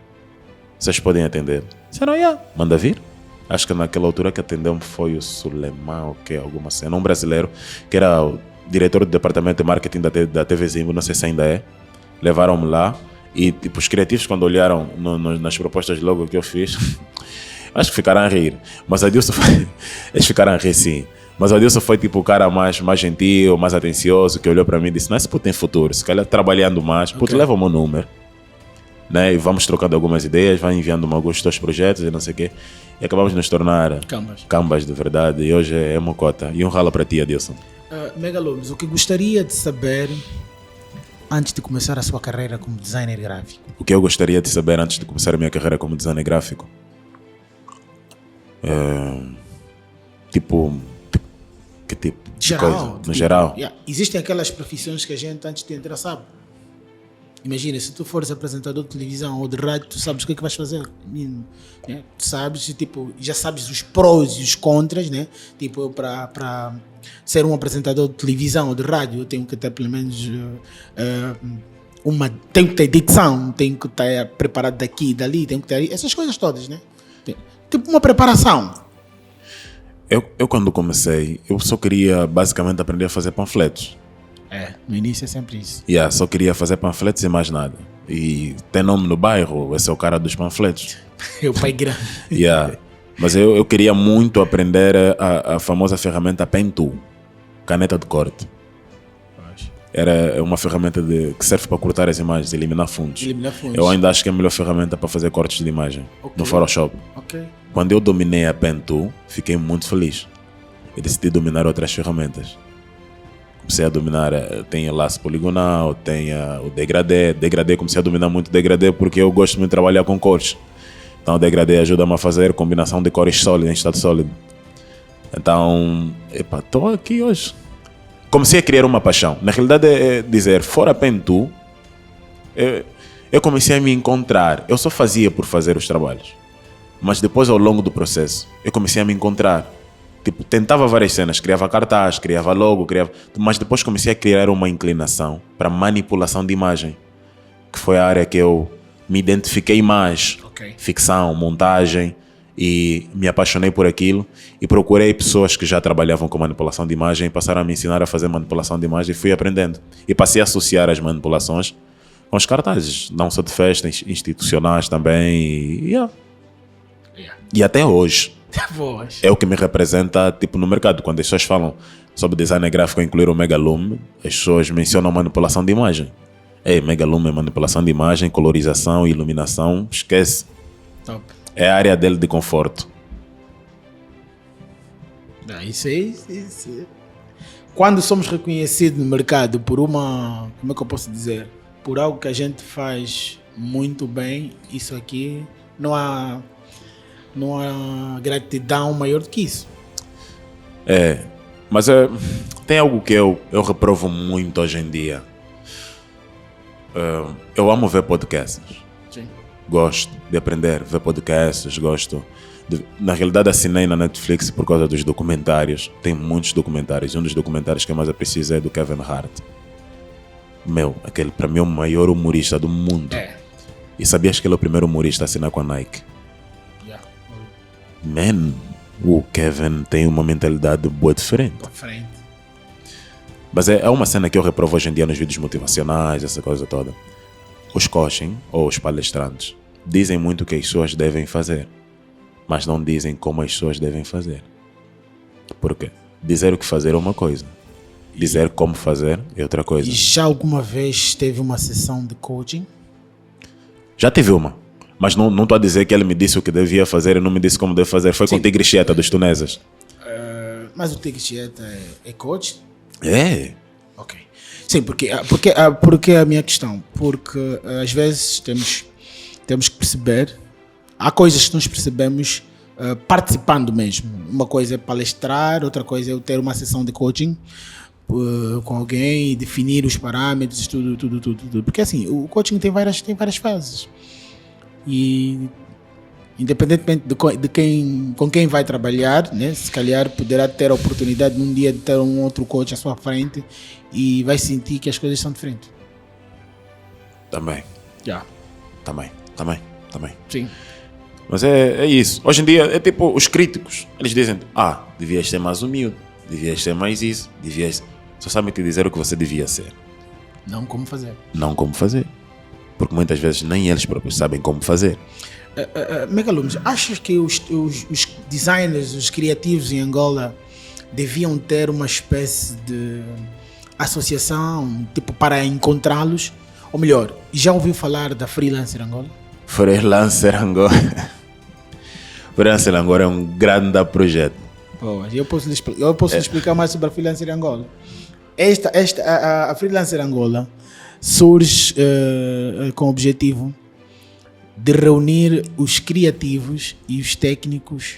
Vocês podem atender? Disseram, manda vir. Acho que naquela altura que atendeu foi o Suleiman, ou que alguma cena, um brasileiro, que era o diretor do departamento de marketing da TV Zimbo, não sei se ainda é. Levaram-me lá e tipo, os criativos, quando olharam nas propostas de logo que eu fiz, acho que ficaram a rir. Mas a Adilson foi... Eles ficaram a rir, sim. Mas o Adilson foi tipo o cara mais gentil, mais atencioso, que olhou para mim e disse, não, esse puto tem futuro, se calhar trabalhando mais, puto, leva o meu número. Né? E vamos trocando algumas ideias, vai enviando-me alguns dos teus projetos e não sei o quê. E acabamos de nos tornar cambas de verdade. E hoje é mocota. E um rala para ti, Adilson. Megalobos, o que gostaria de saber antes de começar a sua carreira como designer gráfico? O que eu gostaria de saber antes de começar a minha carreira como designer gráfico? Que tipo de coisa? No geral? Existem aquelas profissões que a gente antes de entrar sabe. Imagina, se tu fores apresentador de televisão ou de rádio, tu sabes o que é que vais fazer. Né? Tu sabes, tipo, já sabes os prós e os contras, né? Tipo, eu para ser um apresentador de televisão ou de rádio, eu tenho que ter pelo menos tenho que ter dicção, tenho que estar preparado daqui e dali, tenho que ter essas coisas todas, né? Tipo uma preparação. Eu quando comecei, eu só queria basicamente aprender a fazer panfletos. No início é sempre isso. Só queria fazer panfletos e mais nada. E tem nome no bairro, esse é o cara dos panfletos. É o pai grande. Mas eu queria muito aprender a famosa ferramenta Pen Tool, caneta de corte. Era uma ferramenta que serve para cortar as imagens, eliminar fundos. Eu ainda acho que é a melhor ferramenta para fazer cortes de imagem no Photoshop. Quando eu dominei a Pen Tool, fiquei muito feliz. E decidi dominar outras ferramentas. Comecei a dominar, tem o laço poligonal, tem o degradê. Comecei a dominar muito o degradê porque eu gosto muito de trabalhar com cores. Então o degradê ajuda-me a fazer combinação de cores sólidas, em estado sólido. Então, estou aqui hoje. Comecei a criar uma paixão. Na realidade é dizer, fora Pen Tool, eu comecei a me encontrar. Eu só fazia por fazer os trabalhos. Mas depois, ao longo do processo, eu comecei a me encontrar. Tipo, tentava várias cenas, criava cartaz, criava logo, mas depois comecei a criar uma inclinação para manipulação de imagem, que foi a área que eu me identifiquei mais. Ficção, montagem, e me apaixonei por aquilo e procurei pessoas que já trabalhavam com manipulação de imagem e passaram a me ensinar a fazer manipulação de imagem e fui aprendendo. E passei a associar as manipulações com os cartazes, não só de festas, institucionais também. E até hoje. É o que me representa tipo, no mercado. Quando as pessoas falam sobre design gráfico, incluir o Megalume, as pessoas mencionam manipulação de imagem. Megalume é manipulação de imagem, colorização, iluminação, esquece. Top. É a área dele de conforto. Isso aí. Quando somos reconhecidos no mercado por uma, como é que eu posso dizer? Por algo que a gente faz muito bem, isso aqui não há gratidão maior do que isso. Mas tem algo que eu reprovo muito hoje em dia. Eu amo ver podcasts. Sim. Gosto de aprender, ver podcasts, na realidade assinei na Netflix por causa dos documentários. Tem muitos documentários. Um dos documentários que eu mais aprecio é do Kevin Hart. Aquele para mim é o maior humorista do mundo. E sabias que ele é o primeiro humorista a assinar com a Nike? O Kevin tem uma mentalidade boa diferente. Mas é uma cena que eu reprovo hoje em dia nos vídeos motivacionais, essa coisa toda. Os coaching, ou os palestrantes, dizem muito o que as pessoas devem fazer, mas não dizem como as pessoas devem fazer. Por quê? Dizer o que fazer é uma coisa, dizer como fazer é outra coisa. E já alguma vez teve uma sessão de coaching? Já tive uma. Mas não estou a dizer que ele me disse o que devia fazer e não me disse como deve fazer. Foi com o Tigre Chieta dos Tunesas. Mas o Tigre Chieta é coach? Ok. Sim, porque a minha questão? Porque às vezes temos que perceber, há coisas que nós percebemos participando mesmo. Uma coisa é palestrar, outra coisa é eu ter uma sessão de coaching com alguém e definir os parâmetros, tudo. Porque assim, o coaching tem várias fases. E Independentemente com quem vai trabalhar, né? Se calhar poderá ter a oportunidade num dia de ter um outro coach à sua frente e vai sentir que as coisas são diferentes. Também. Yeah. Também. Sim. Mas é isso. Hoje em dia é tipo os críticos. Eles dizem, devias ser mais humilde, devias ser mais isso, devias... Só sabem te dizer o que você devia ser. Não como fazer. Não como fazer. Porque muitas vezes nem eles próprios sabem como fazer. Megalumes, achas que os designers, os criativos em Angola deviam ter uma espécie de associação, tipo, para encontrá-los? Ou melhor, já ouviu falar da Freelancer Angola? Freelancer Angola. Freelancer Angola é um grande projeto. Eu posso lhe explicar mais sobre a Freelancer Angola. A Freelancer Angola surge com o objetivo de reunir os criativos e os técnicos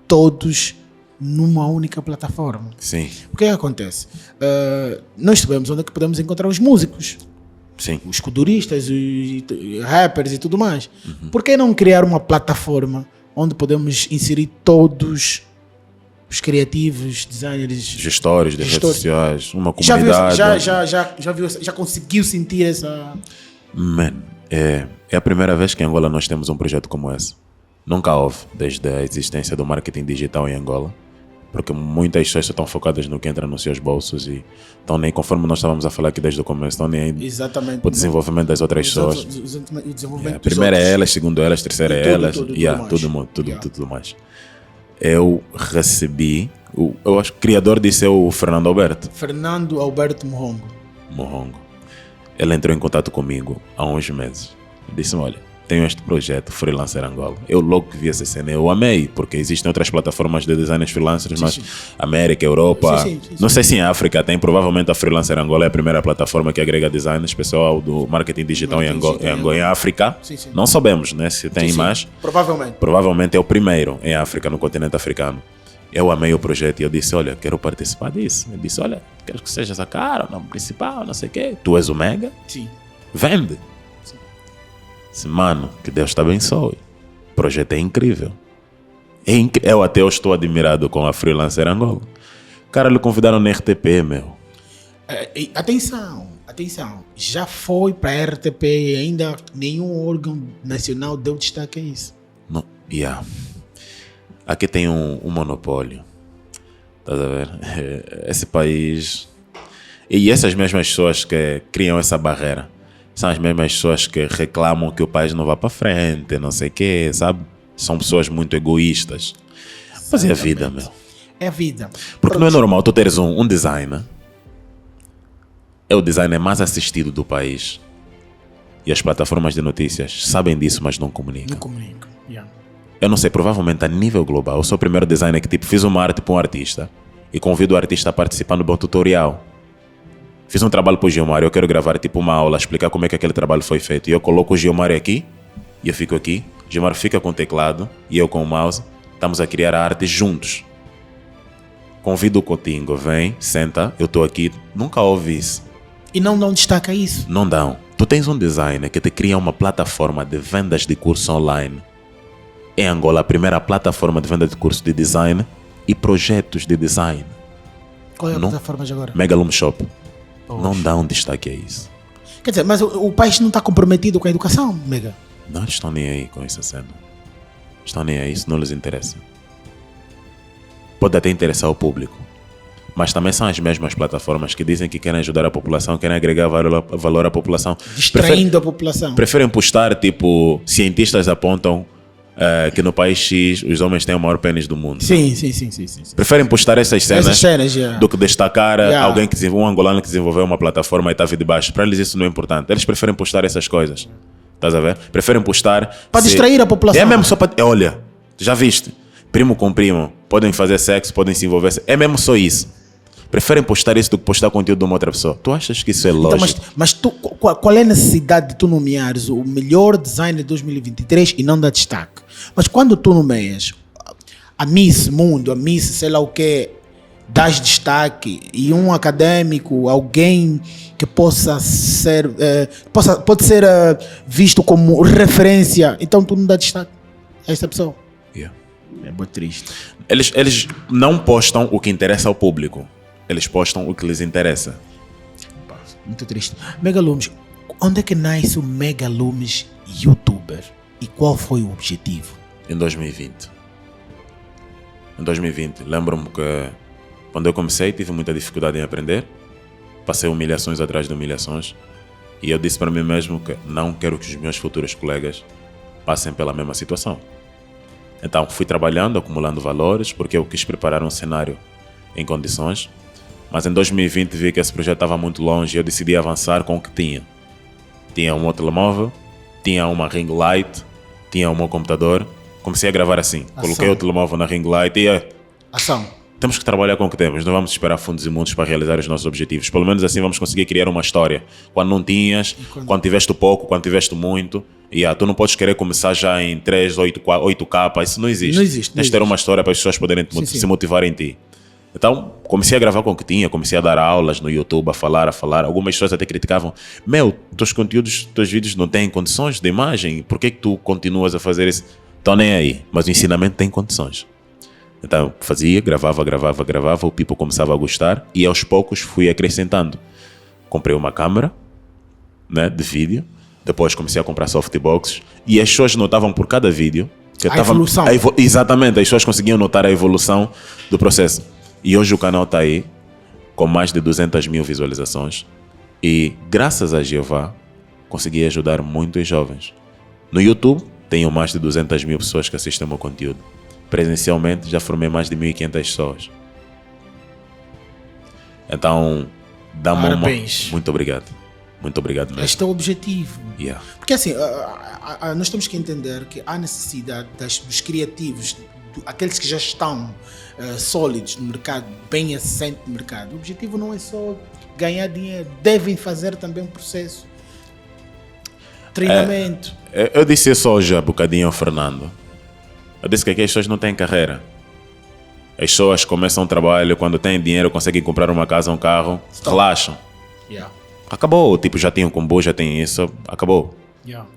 todos numa única plataforma. Sim. O que é que acontece? Nós sabemos onde é que podemos encontrar os músicos. Sim. Os coduristas, os rappers e tudo mais. Por que não criar uma plataforma onde podemos inserir todos os criativos, designers, gestores de redes sociais, uma comunidade? Já conseguiu sentir essa... Mano, é a primeira vez que em Angola nós temos um projeto como esse. Nunca houve, desde a existência do marketing digital em Angola. Porque muitas pessoas estão focadas no que entra nos seus bolsos e estão nem, conforme nós estávamos a falar aqui desde o começo, estão nem para o desenvolvimento das outras pessoas. A primeira é elas, segundo elas, terceira é elas, tudo mais. Eu recebi, eu acho que o criador disso é o Fernando Alberto. Fernando Alberto Mohongo. Ele entrou em contato comigo há uns meses. Disse-me, olha, tenho este projeto, Freelancer Angola. Eu logo que vi essa cena, eu amei, porque existem outras plataformas de designers freelancers, mas América, Europa, não sei se em África tem, provavelmente a Freelancer Angola é a primeira plataforma que agrega designers, pessoal do marketing digital em África. Não sabemos, né, se tem mais. Provavelmente é o primeiro em África, no continente africano. Eu amei o projeto e eu disse, olha, quero participar disso. Ele disse, olha, quero que sejas a cara, o nome principal, não sei o quê. Tu és o Mega? Sim. Vende. Disse, mano, que Deus te abençoe. O projeto é incrível. Eu até estou admirado com a Freelancer Angola. Cara, lhe convidaram na RTP, meu. Atenção. Já foi para a RTP e ainda nenhum órgão nacional deu destaque a isso. Não, Aqui tem um monopólio. Estás a ver? Esse país... E essas mesmas pessoas que criam essa barreira são as mesmas pessoas que reclamam que o país não vá para frente, não sei o quê, sabe? São pessoas muito egoístas. Mas é a vida, meu. É a vida. Porque não é normal tu teres um designer. É o designer mais assistido do país. E as plataformas de notícias sabem disso, mas não comunicam. Eu não sei, provavelmente a nível global, eu sou o primeiro designer que fiz uma arte para um artista e convido o artista a participar no meu tutorial. Fiz um trabalho para o Gilmário, eu quero gravar uma aula, explicar como é que aquele trabalho foi feito. E eu coloco o Gilmário aqui, e eu fico aqui. O Gilmário fica com o teclado, e eu com o mouse. Estamos a criar a arte juntos. Convido o Cotingo, vem, senta, eu estou aqui. Nunca ouvi isso. E não destaca isso? Não dão. Tu tens um designer que te cria uma plataforma de vendas de curso online. Em Angola, a primeira plataforma de venda de curso de design e projetos de design. Qual é a plataforma de agora? Megalume Shop. Não dá um destaque a isso. Quer dizer, mas o país não está comprometido com a educação, Mega? Não estão nem aí com essa cena. Estão nem aí, isso não lhes interessa. Pode até interessar ao público. Mas também são as mesmas plataformas que dizem que querem ajudar a população, querem agregar valor à população. Distraindo a população. Preferem postar, cientistas apontam que no país X os homens têm o maior pênis do mundo. Sim. Preferem postar essas cenas do que destacar alguém um angolano que desenvolveu uma plataforma e está de baixo. Para eles isso não é importante. Eles preferem postar essas coisas. Estás a ver? Preferem postar... Para distrair a população. É mesmo só para... Olha, já viste? Primo com primo. Podem fazer sexo, podem se envolver. É mesmo só isso. Preferem postar isso do que postar conteúdo de uma outra pessoa. Tu achas que isso é lógico? Então, mas qual é a necessidade de tu nomeares o melhor designer de 2023 e não dar destaque? Mas quando tu nomeias a Miss Mundo, a Miss sei lá o que, dás destaque e um acadêmico, alguém que possa ser, pode ser visto como referência, então tu não dá destaque. esta pessoa. Yeah. É muito triste. Eles não postam o que interessa ao público. Eles postam o que lhes interessa. Muito triste. Megalumes, onde é que nasce o Megalumes youtuber? E qual foi o objetivo? Em 2020. Em 2020, lembro-me que quando eu comecei tive muita dificuldade em aprender. Passei humilhações atrás de humilhações. E eu disse para mim mesmo que não quero que os meus futuros colegas passem pela mesma situação. Então fui trabalhando, acumulando valores, porque eu quis preparar um cenário em condições. Mas em 2020 vi que esse projeto estava muito longe e eu decidi avançar com o que tinha. Tinha um meu telemóvel, tinha uma ring light, tinha o meu computador. Comecei a gravar assim. Ação. Coloquei o telemóvel na ring light e Ação. temos que trabalhar com o que temos. Não vamos esperar fundos e mundos para realizar os nossos objetivos. Pelo menos assim vamos conseguir criar uma história. Quando não tinhas, quando tiveste pouco, quando tiveste muito. Tu não podes querer começar já em 3, 8K. Isso não existe. Não existe. Tens de ter uma história para as pessoas poderem se motivar em ti. Então, comecei a gravar com o que tinha, comecei a dar aulas no YouTube, a falar. Algumas pessoas até criticavam. Teus conteúdos, teus vídeos não têm condições de imagem. Por que tu continuas a fazer isso? Estão nem aí. Mas o ensinamento tem condições. Então, fazia, gravava, o people começava a gostar e aos poucos fui acrescentando. Comprei uma câmera, né, de vídeo, depois comecei a comprar softboxes e as pessoas notavam por cada vídeo que evolução. Exatamente, as pessoas conseguiam notar a evolução do processo. E hoje o canal está aí com mais de 200 mil visualizações e graças a Jeová consegui ajudar muitos jovens. No YouTube tenho mais de 200 mil pessoas que assistem ao meu conteúdo. Presencialmente já formei mais de 1.500 pessoas. Então, dá-me Parabéns. Muito obrigado. Muito obrigado mesmo. Este é o objetivo. Yeah. Porque assim, nós temos que entender que há necessidade dos criativos, aqueles que já estão sólidos no mercado, bem assentes no mercado. O objetivo não é só ganhar dinheiro, devem fazer também um processo. Treinamento. Eu disse isso hoje há bocadinho ao Fernando. Eu disse que aqui as pessoas não têm carreira. As pessoas começam um trabalho, quando têm dinheiro, conseguem comprar uma casa, um carro, relaxam. Yeah. Acabou, tipo, já tem um combo, já tem isso, acabou. Yeah.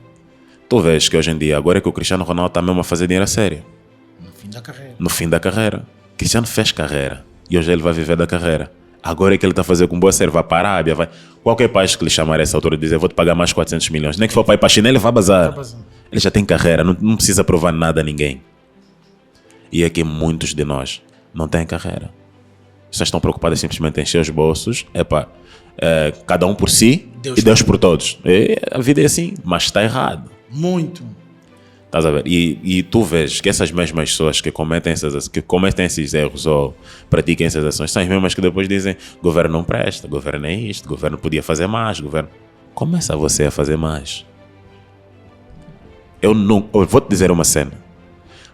Tu vês que hoje em dia, agora é que o Cristiano Ronaldo está mesmo a fazer dinheiro a sério. No fim da carreira. No fim da carreira. Cristiano fez carreira e hoje ele vai viver da carreira. Agora é que ele está a fazer com boa sério, vai para a Arábia, vai... Qualquer país que lhe chamar essa altura e dizer vou te pagar mais 400 milhões, nem que for para ir para a China, ele vai bazar. Ele já tem carreira, não precisa provar nada a ninguém. E é que muitos de nós não têm carreira. Vocês estão preocupados simplesmente em encher os bolsos. Cada um por si e Deus por todos. A vida é assim, mas está errado. Muito. Estás a ver? E tu vês que essas mesmas pessoas que cometem esses erros ou praticam essas ações são as mesmas que depois dizem governo não presta, governo é isto, governo podia fazer mais, governo... Começa você a fazer mais. Eu vou-te dizer uma cena.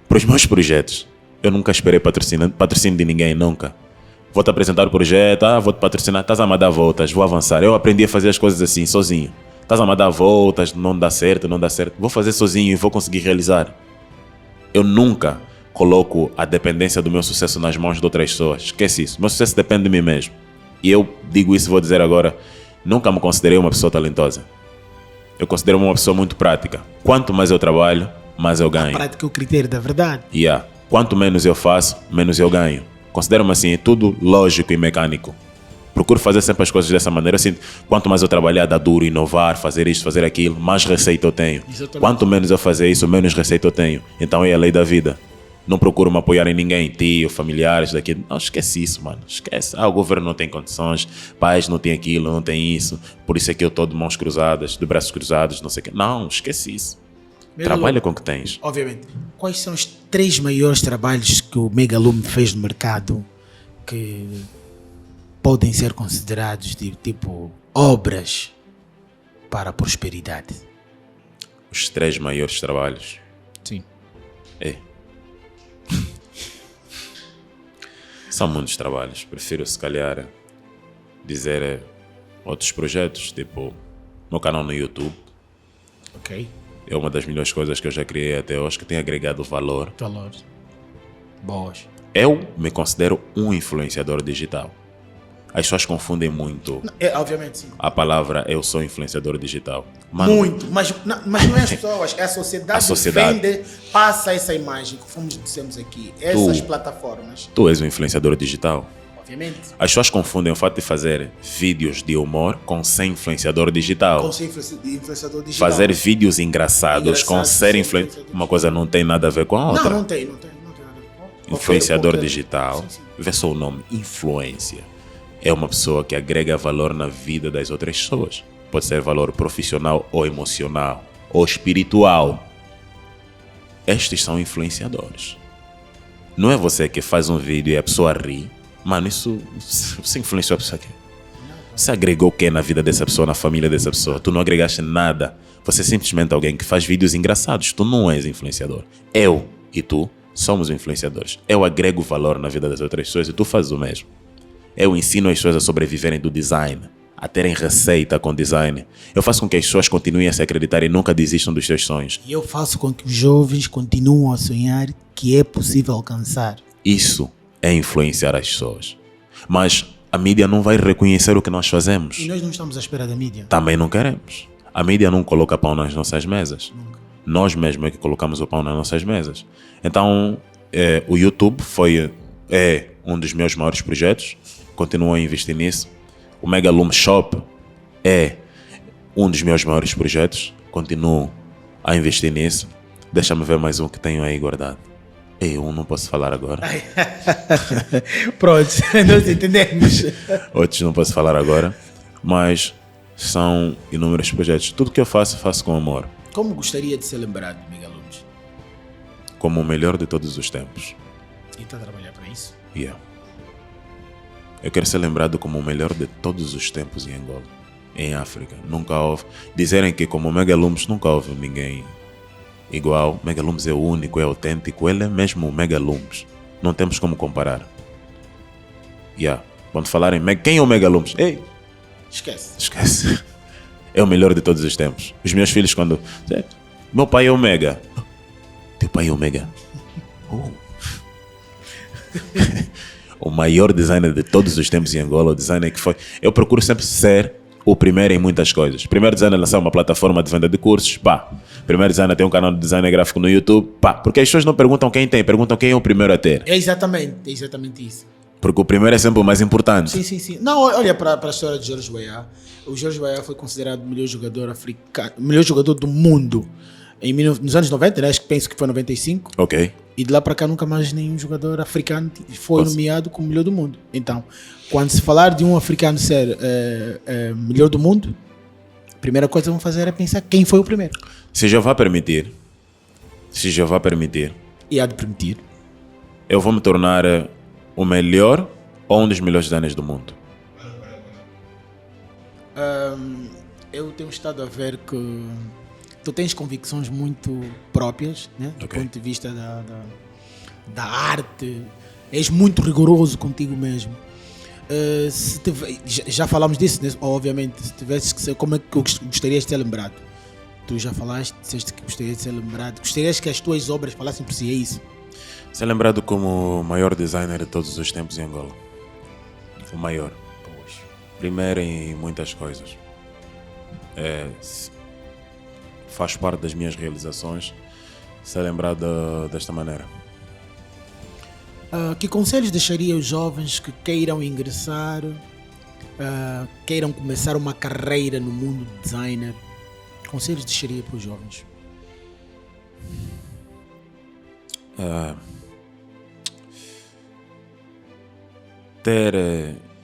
Para os meus projetos, eu nunca esperei patrocínio de ninguém, nunca. Vou-te apresentar o projeto, vou-te patrocinar, estás a me dar voltas, vou avançar. Eu aprendi a fazer as coisas assim, sozinho. Estás a me dar voltas, não dá certo. Vou fazer sozinho e vou conseguir realizar. Eu nunca coloco a dependência do meu sucesso nas mãos de outras pessoas. Esquece isso. Meu sucesso depende de mim mesmo. E eu digo isso e vou dizer agora, nunca me considerei uma pessoa talentosa. Eu considero-me uma pessoa muito prática. Quanto mais eu trabalho, mais eu ganho. A prática é o critério da verdade. Quanto menos eu faço, menos eu ganho. Considero-me assim, tudo lógico e mecânico. Procuro fazer sempre as coisas dessa maneira. Assim, quanto mais eu trabalhar, dar duro, inovar, fazer isto, fazer aquilo, mais receita eu tenho. Exatamente. Quanto menos eu fazer isso, menos receita eu tenho. Então é a lei da vida. Não procuro me apoiar em ninguém, tio, familiares daqui. Não, esquece isso, mano. Esquece. O governo não tem condições, pais não tem aquilo, não tem isso. Por isso é que eu estou de mãos cruzadas, de braços cruzados, não sei o quê. Não, esquece isso. Trabalha com o que tens. Obviamente. Quais são os 3 maiores trabalhos que o Megalume fez no mercado que podem ser considerados de tipo obras para a prosperidade? Os 3 maiores trabalhos. Sim. São muitos trabalhos. Prefiro, se calhar, dizer outros projetos, tipo meu canal no YouTube. Ok. É uma das melhores coisas que eu já criei até hoje, que tem agregado valor. Valores. Boas. Eu me considero um influenciador digital. As pessoas confundem muito Obviamente, sim. a palavra eu sou influenciador digital. Mano, Muito, mas não é as pessoas, é a sociedade, A sociedade. vende, passa essa imagem, como dissemos aqui, essas plataformas, tu és um influenciador digital. obviamente, As pessoas confundem o fato de fazer vídeos de humor com ser influenciador digital. com ser influenciador digital. Fazer vídeos engraçados com ser influenciador. uma coisa não tem nada a ver com a outra. Não tem nada a ver. Influenciador Qualquer- digital, Sim. vê só o nome, influência. É uma pessoa que agrega valor na vida das outras pessoas. Pode ser valor profissional ou emocional ou espiritual. Estes são influenciadores. Não é você que faz um vídeo e a pessoa ri. Mano, isso você influenciou a pessoa aqui. Você agregou o que na vida dessa pessoa, na família dessa pessoa? Tu não agregaste nada. Você é simplesmente alguém que faz vídeos engraçados. Tu não és influenciador. Eu e tu somos influenciadores. Eu agrego valor na vida das outras pessoas e tu fazes o mesmo. Eu ensino as pessoas a sobreviverem do design, a terem receita com design. Eu faço com que as pessoas continuem a se acreditar e nunca desistam dos seus sonhos. E eu faço com que os jovens continuem a sonhar que é possível alcançar. Isso é influenciar as pessoas. Mas a mídia não vai reconhecer o que nós fazemos. E nós não estamos à espera da mídia. Também não queremos. A mídia não coloca pão nas nossas mesas. Nós mesmos é que colocamos o pão nas nossas mesas. Então, o YouTube é um dos meus maiores projetos. Continuo a investir nisso. O Mega Loom Shop é um dos meus maiores projetos. Continuo a investir nisso. Deixa-me ver mais um que tenho aí guardado. Eu não posso falar agora. Pronto, nós entendemos. Outros não posso falar agora. Mas são inúmeros projetos. Tudo que eu faço, faço com amor. Como gostaria de ser lembrado, Miguel Lumes? Como o melhor de todos os tempos. E está a trabalhar para isso? Yeah. Eu quero ser lembrado como o melhor de todos os tempos em Angola, em África. Nunca houve. Dizerem que como Mega Looms nunca houve ninguém igual. Mega Looms é o único, é autêntico. Ele é mesmo o Mega Looms. Não temos como comparar. Yeah. Quando falarem quem é o Mega Looms? Ei, esquece. É o melhor de todos os tempos. Os meus filhos quando... Meu pai é o Mega. Teu pai é o Mega. O maior designer de todos os tempos em Angola, o designer que foi... Eu procuro sempre ser o primeiro em muitas coisas. Primeiro designer a lançar uma plataforma de venda de cursos, pá. Primeiro designer a ter um canal de design gráfico no YouTube, pá. Porque as pessoas não perguntam quem tem, perguntam quem é o primeiro a ter. É exatamente isso. Porque o primeiro é sempre o mais importante. Sim. Não, olha para a história de Jorge Weah. O Jorge Weah foi considerado o melhor jogador africano, o melhor jogador do mundo nos anos 90, né? Acho que penso que foi 95. Ok. E de lá para cá nunca mais nenhum jogador africano foi nomeado como melhor do mundo. Então, quando se falar de um africano ser melhor do mundo, a primeira coisa que vão fazer é pensar quem foi o primeiro. Se Jeová permitir, E há de permitir. eu vou me tornar o melhor ou um dos melhores designers do mundo. Eu tenho estado a ver que tu tens convicções muito próprias, né? Do ponto de vista da arte. És muito rigoroso contigo mesmo. Já falámos disso, né? Obviamente, se tivesse que ser, como é que gostarias de ser lembrado? Tu já falaste, disseste que gostarias de ser lembrado. Gostarias que as tuas obras falassem por si, é isso? Ser lembrado como o maior designer de todos os tempos em Angola. O maior. Primeiro em muitas coisas. Faz parte das minhas realizações ser lembrado desta maneira. Que conselhos deixaria aos jovens que queiram ingressar, queiram começar uma carreira no mundo de designer? Conselhos deixaria para os jovens? Ter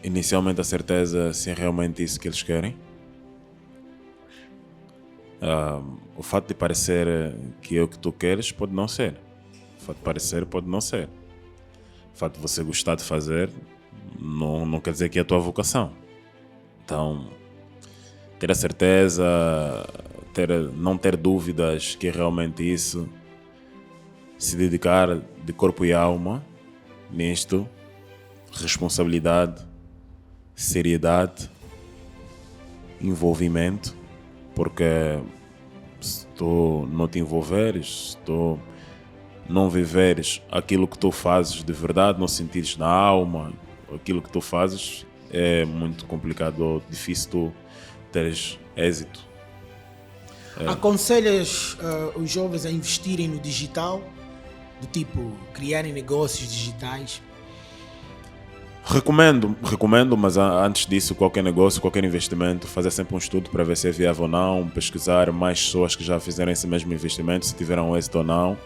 inicialmente a certeza se é realmente isso que eles querem. O fato de parecer que é o que tu queres pode não ser. O fato de parecer pode não ser. O fato de você gostar de fazer não quer dizer que é a tua vocação. Então, ter a certeza, não ter dúvidas que é realmente isso, se dedicar de corpo e alma nisto, responsabilidade, seriedade, envolvimento, porque se tu não te envolveres, se tu não viveres aquilo que tu fazes de verdade, não sentires na alma aquilo que tu fazes, é muito complicado ou difícil tu teres êxito. Aconselhas os jovens a investirem no digital, do tipo criarem negócios digitais? Recomendo, mas antes disso, qualquer negócio, qualquer investimento, fazer sempre um estudo para ver se é viável ou não, pesquisar mais pessoas que já fizeram esse mesmo investimento, se tiveram êxito ou não.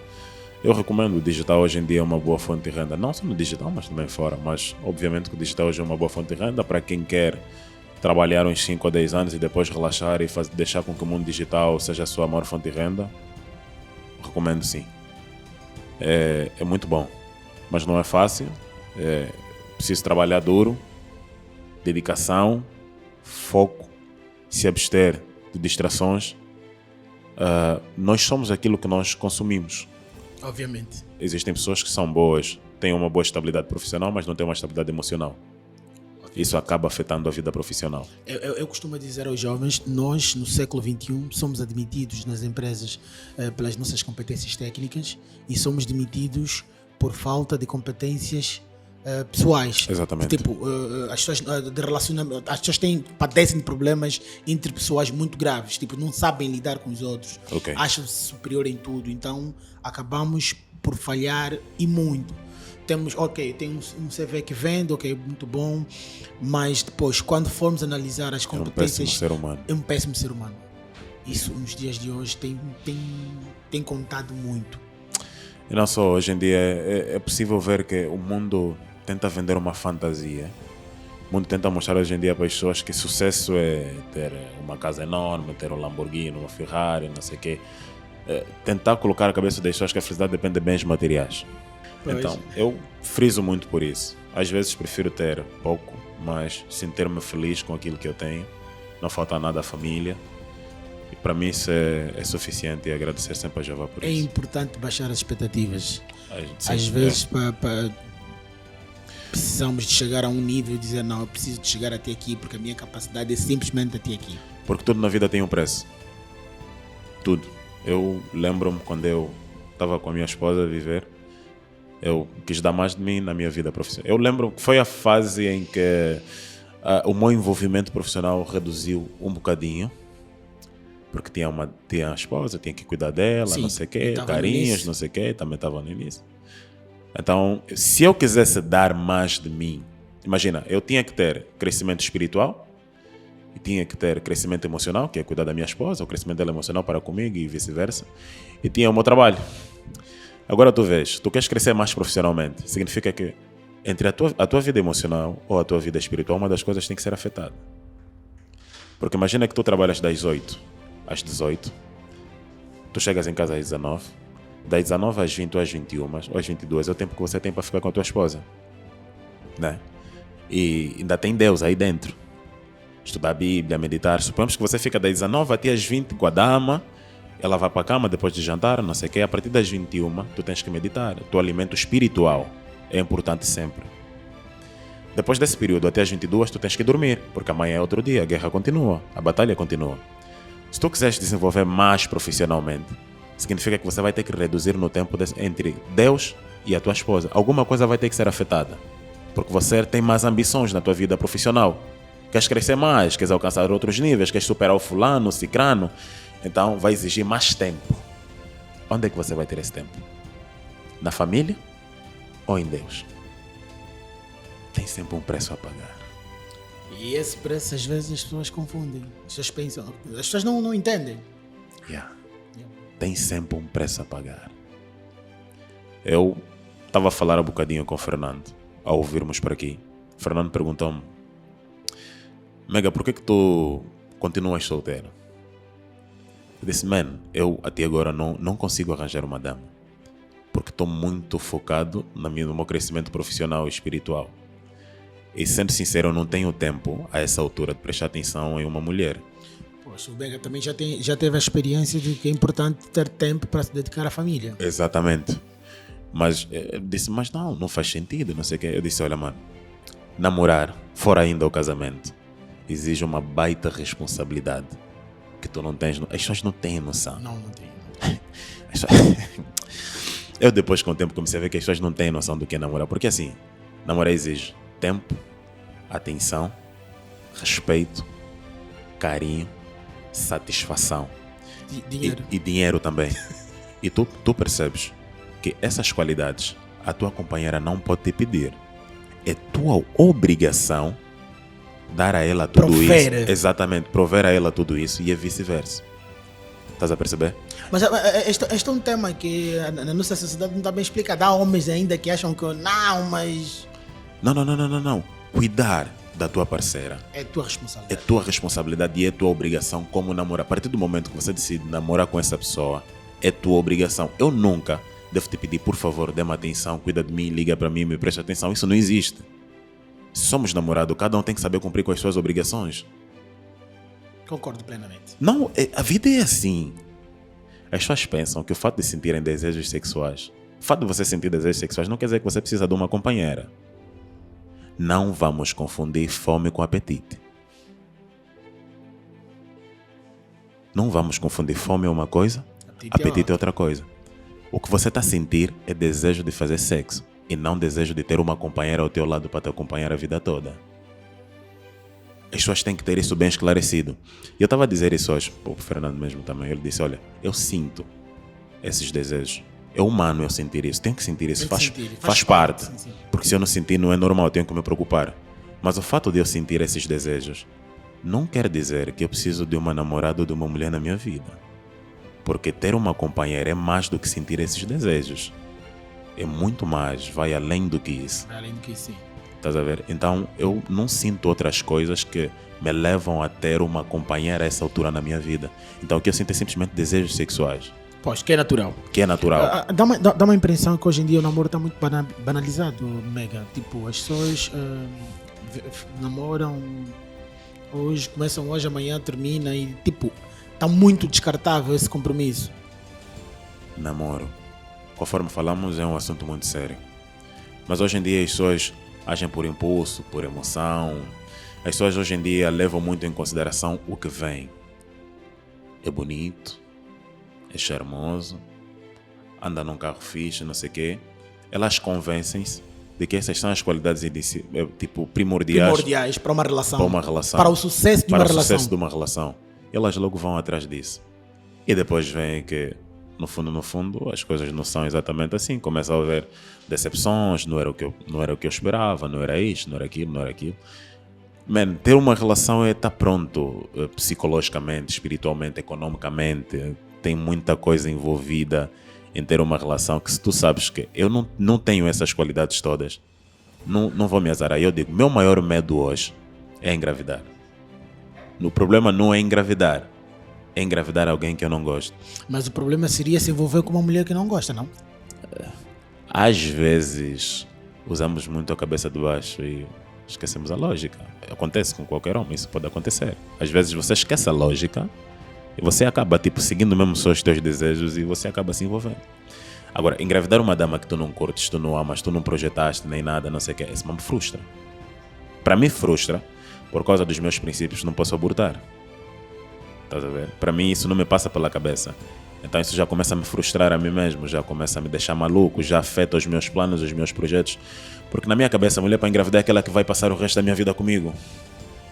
Eu recomendo. O digital hoje em dia é uma boa fonte de renda, não só no digital, mas também fora. Mas obviamente que o digital hoje é uma boa fonte de renda para quem quer trabalhar uns 5 ou 10 anos e depois relaxar e deixar com que o mundo digital seja a sua maior fonte de renda. Recomendo sim. É muito bom, mas não é fácil. Preciso trabalhar duro, dedicação, foco, se abster de distrações. Nós somos aquilo que nós consumimos. Obviamente. Existem pessoas que são boas, têm uma boa estabilidade profissional, mas não têm uma estabilidade emocional. Isso acaba afetando a vida profissional. Eu costumo dizer aos jovens, nós no século XXI somos admitidos nas empresas pelas nossas competências técnicas e somos demitidos por falta de competências pessoais. Exatamente. Tipo, as pessoas de relacionamento, as pessoas padecem de problemas interpessoais muito graves, tipo, não sabem lidar com os outros, Okay. acham-se superior em tudo, então acabamos por falhar e muito. Tem um CV que vende, muito bom, mas depois, quando formos analisar as competências, é um péssimo ser humano. Isso nos dias de hoje tem contado muito. E não só, hoje em dia é possível ver que o mundo tenta vender uma fantasia. O mundo tenta mostrar hoje em dia para as pessoas que sucesso é ter uma casa enorme, ter um Lamborghini, uma Ferrari, não sei o quê. Tentar colocar a cabeça das pessoas que a felicidade depende de bens materiais. Pois. Então, eu friso muito por isso. Às vezes prefiro ter pouco, mas sentir-me feliz com aquilo que eu tenho. Não falta nada à família. E para mim isso é suficiente e agradecer sempre a Jeová por É isso. importante baixar as expectativas. Sim, Às vezes precisamos de chegar a um nível e dizer não, eu preciso de chegar até aqui porque a minha capacidade é simplesmente até aqui. Porque tudo na vida tem um preço. Tudo. Eu lembro-me quando eu estava com a minha esposa a viver, eu quis dar mais de mim na minha vida profissional. Eu lembro que foi a fase em que o meu envolvimento profissional reduziu um bocadinho, porque tinha a esposa, tinha que cuidar dela, Sim, não sei o quê, tava carinhos, não sei o quê, também estava no início. Então, se eu quisesse dar mais de mim, imagina, eu tinha que ter crescimento espiritual, e tinha que ter crescimento emocional, que é cuidar da minha esposa, o crescimento dela emocional para comigo e vice-versa, e tinha o meu trabalho. Agora tu vês, tu queres crescer mais profissionalmente, significa que entre a tua vida emocional ou a tua vida espiritual, uma das coisas tem que ser afetada. Porque imagina que tu trabalhas das 8 às 18, tu chegas em casa às 19, das 19 às 20 ou às 21 ou às 22 é o tempo que você tem para ficar com a tua esposa, né? E ainda tem Deus aí dentro. Estudar a Bíblia, meditar. Suponhamos que você fica das 19 até às 20 com a dama, ela vai para a cama depois de jantar, não sei o quê. A partir das 21, tu tens que meditar. O teu alimento espiritual é importante sempre. Depois desse período, até às 22, tu tens que dormir, porque amanhã é outro dia, a guerra continua, a batalha continua. Se tu quiseres desenvolver mais profissionalmente, significa que você vai ter que reduzir no tempo entre Deus e a tua esposa. Alguma coisa vai ter que ser afetada, porque você tem mais ambições na tua vida profissional. Queres crescer mais, queres alcançar outros níveis, queres superar o fulano, o cicrano, então vai exigir mais tempo. Onde é que você vai ter esse tempo? Na família ou em Deus? Tem sempre um preço a pagar. E esse preço às vezes as pessoas confundem, as pessoas pensam, as pessoas não entendem. Tem sempre um preço a pagar. Eu estava a falar um bocadinho com o Fernando, ao ouvirmos por aqui. O Fernando perguntou-me: Mega, por que tu continuas solteiro? Eu disse: man, eu até agora não consigo arranjar uma dama, porque estou muito focado no meu crescimento profissional e espiritual. E sendo sincero, eu não tenho tempo a essa altura de prestar atenção em uma mulher. Poxa, o Mega também já teve a experiência de que é importante ter tempo para se dedicar à família. Exatamente. Mas eu disse: mas não faz sentido, não sei o quê. Eu disse: olha, mano, namorar, fora ainda o casamento, exige uma baita responsabilidade que tu não tens. As pessoas não têm noção. Não tem. Eu depois com o tempo comecei a ver que as pessoas não têm noção do que é namorar. Porque assim, namorar exige tempo, atenção, respeito, carinho, satisfação. Dinheiro. E dinheiro também. E tu percebes que essas qualidades a tua companheira não pode te pedir. É tua obrigação dar a ela tudo Prover. isso. Exatamente, prover a ela tudo isso e é vice-versa. Estás a perceber? Mas este é um tema que na nossa sociedade não está bem explicado. Há homens ainda que acham que não, mas... Não. Cuidar da tua parceira É tua é responsabilidade. tua responsabilidade e é tua obrigação como namorar. A partir do momento que você decide namorar com essa pessoa, é tua obrigação. Eu nunca devo te pedir, por favor, dê-me atenção, cuida de mim, liga para mim, me preste atenção. Isso não existe. Se somos namorados, cada um tem que saber cumprir com as suas obrigações. Concordo plenamente. Não, a vida é assim. As pessoas pensam que o fato de sentirem desejos sexuais, o fato de você sentir desejos sexuais não quer dizer que você precisa de uma companheira. Não vamos confundir fome com apetite. Não vamos confundir fome é uma coisa, apetite é outra coisa. O que você está a sentir é desejo de fazer sexo e não desejo de ter uma companheira ao teu lado para te acompanhar a vida toda. As pessoas têm que ter isso bem esclarecido. E eu estava a dizer isso hoje, o Fernando mesmo também, ele disse, olha, eu sinto esses desejos. É humano eu sentir isso, tenho que sentir isso, faz parte. Sim. Porque se eu não sentir não é normal, eu tenho que me preocupar. Mas o fato de eu sentir esses desejos não quer dizer que eu preciso de uma namorada ou de uma mulher na minha vida. Porque ter uma companheira é mais do que sentir esses desejos. É muito mais, vai além do que isso. Além do que sim. Estás a ver? Então eu não sinto outras coisas que me levam a ter uma companheira a essa altura na minha vida. Então o que eu sinto é simplesmente desejos sexuais. Pois, que é natural. Que é natural. Dá uma impressão que hoje em dia o namoro está muito banalizado, Mega. Tipo, as pessoas namoram hoje, começam hoje, amanhã termina e tipo, está muito descartável esse compromisso. Namoro, conforme falamos, é um assunto muito sério. Mas hoje em dia as pessoas agem por impulso, por emoção. As pessoas hoje em dia levam muito em consideração o que vem. É bonito, é charmoso, anda num carro fixe, não sei o quê. Elas convencem-se de que essas são as qualidades primordiais para uma relação. Para o sucesso de uma para o relação. sucesso de uma relação. Elas logo vão atrás disso. E depois vem que, no fundo, as coisas não são exatamente assim. Começa a haver decepções, não era o que eu esperava, não era isto, não era aquilo. Man, ter uma relação é estar pronto psicologicamente, espiritualmente, economicamente. Tem muita coisa envolvida em ter uma relação que, se tu sabes que eu não tenho essas qualidades todas, não vou me azarar. Eu digo, meu maior medo hoje é engravidar. O problema não é engravidar alguém que eu não gosto. Mas o problema seria se envolver com uma mulher que não gosta, não? Às vezes usamos muito a cabeça de baixo e esquecemos a lógica. Acontece com qualquer homem, isso pode acontecer. Às vezes você esquece a lógica e você acaba seguindo mesmo só os teus desejos e você acaba se envolvendo. Agora, engravidar uma dama que tu não curtes, tu não amas, tu não projetaste nem nada, não sei o que, isso me frustra. Para mim frustra, por causa dos meus princípios, não posso abortar. Estás a ver? Para mim isso não me passa pela cabeça. Então isso já começa a me frustrar a mim mesmo, já começa a me deixar maluco, já afeta os meus planos, os meus projetos. Porque na minha cabeça a mulher para engravidar é aquela que vai passar o resto da minha vida comigo.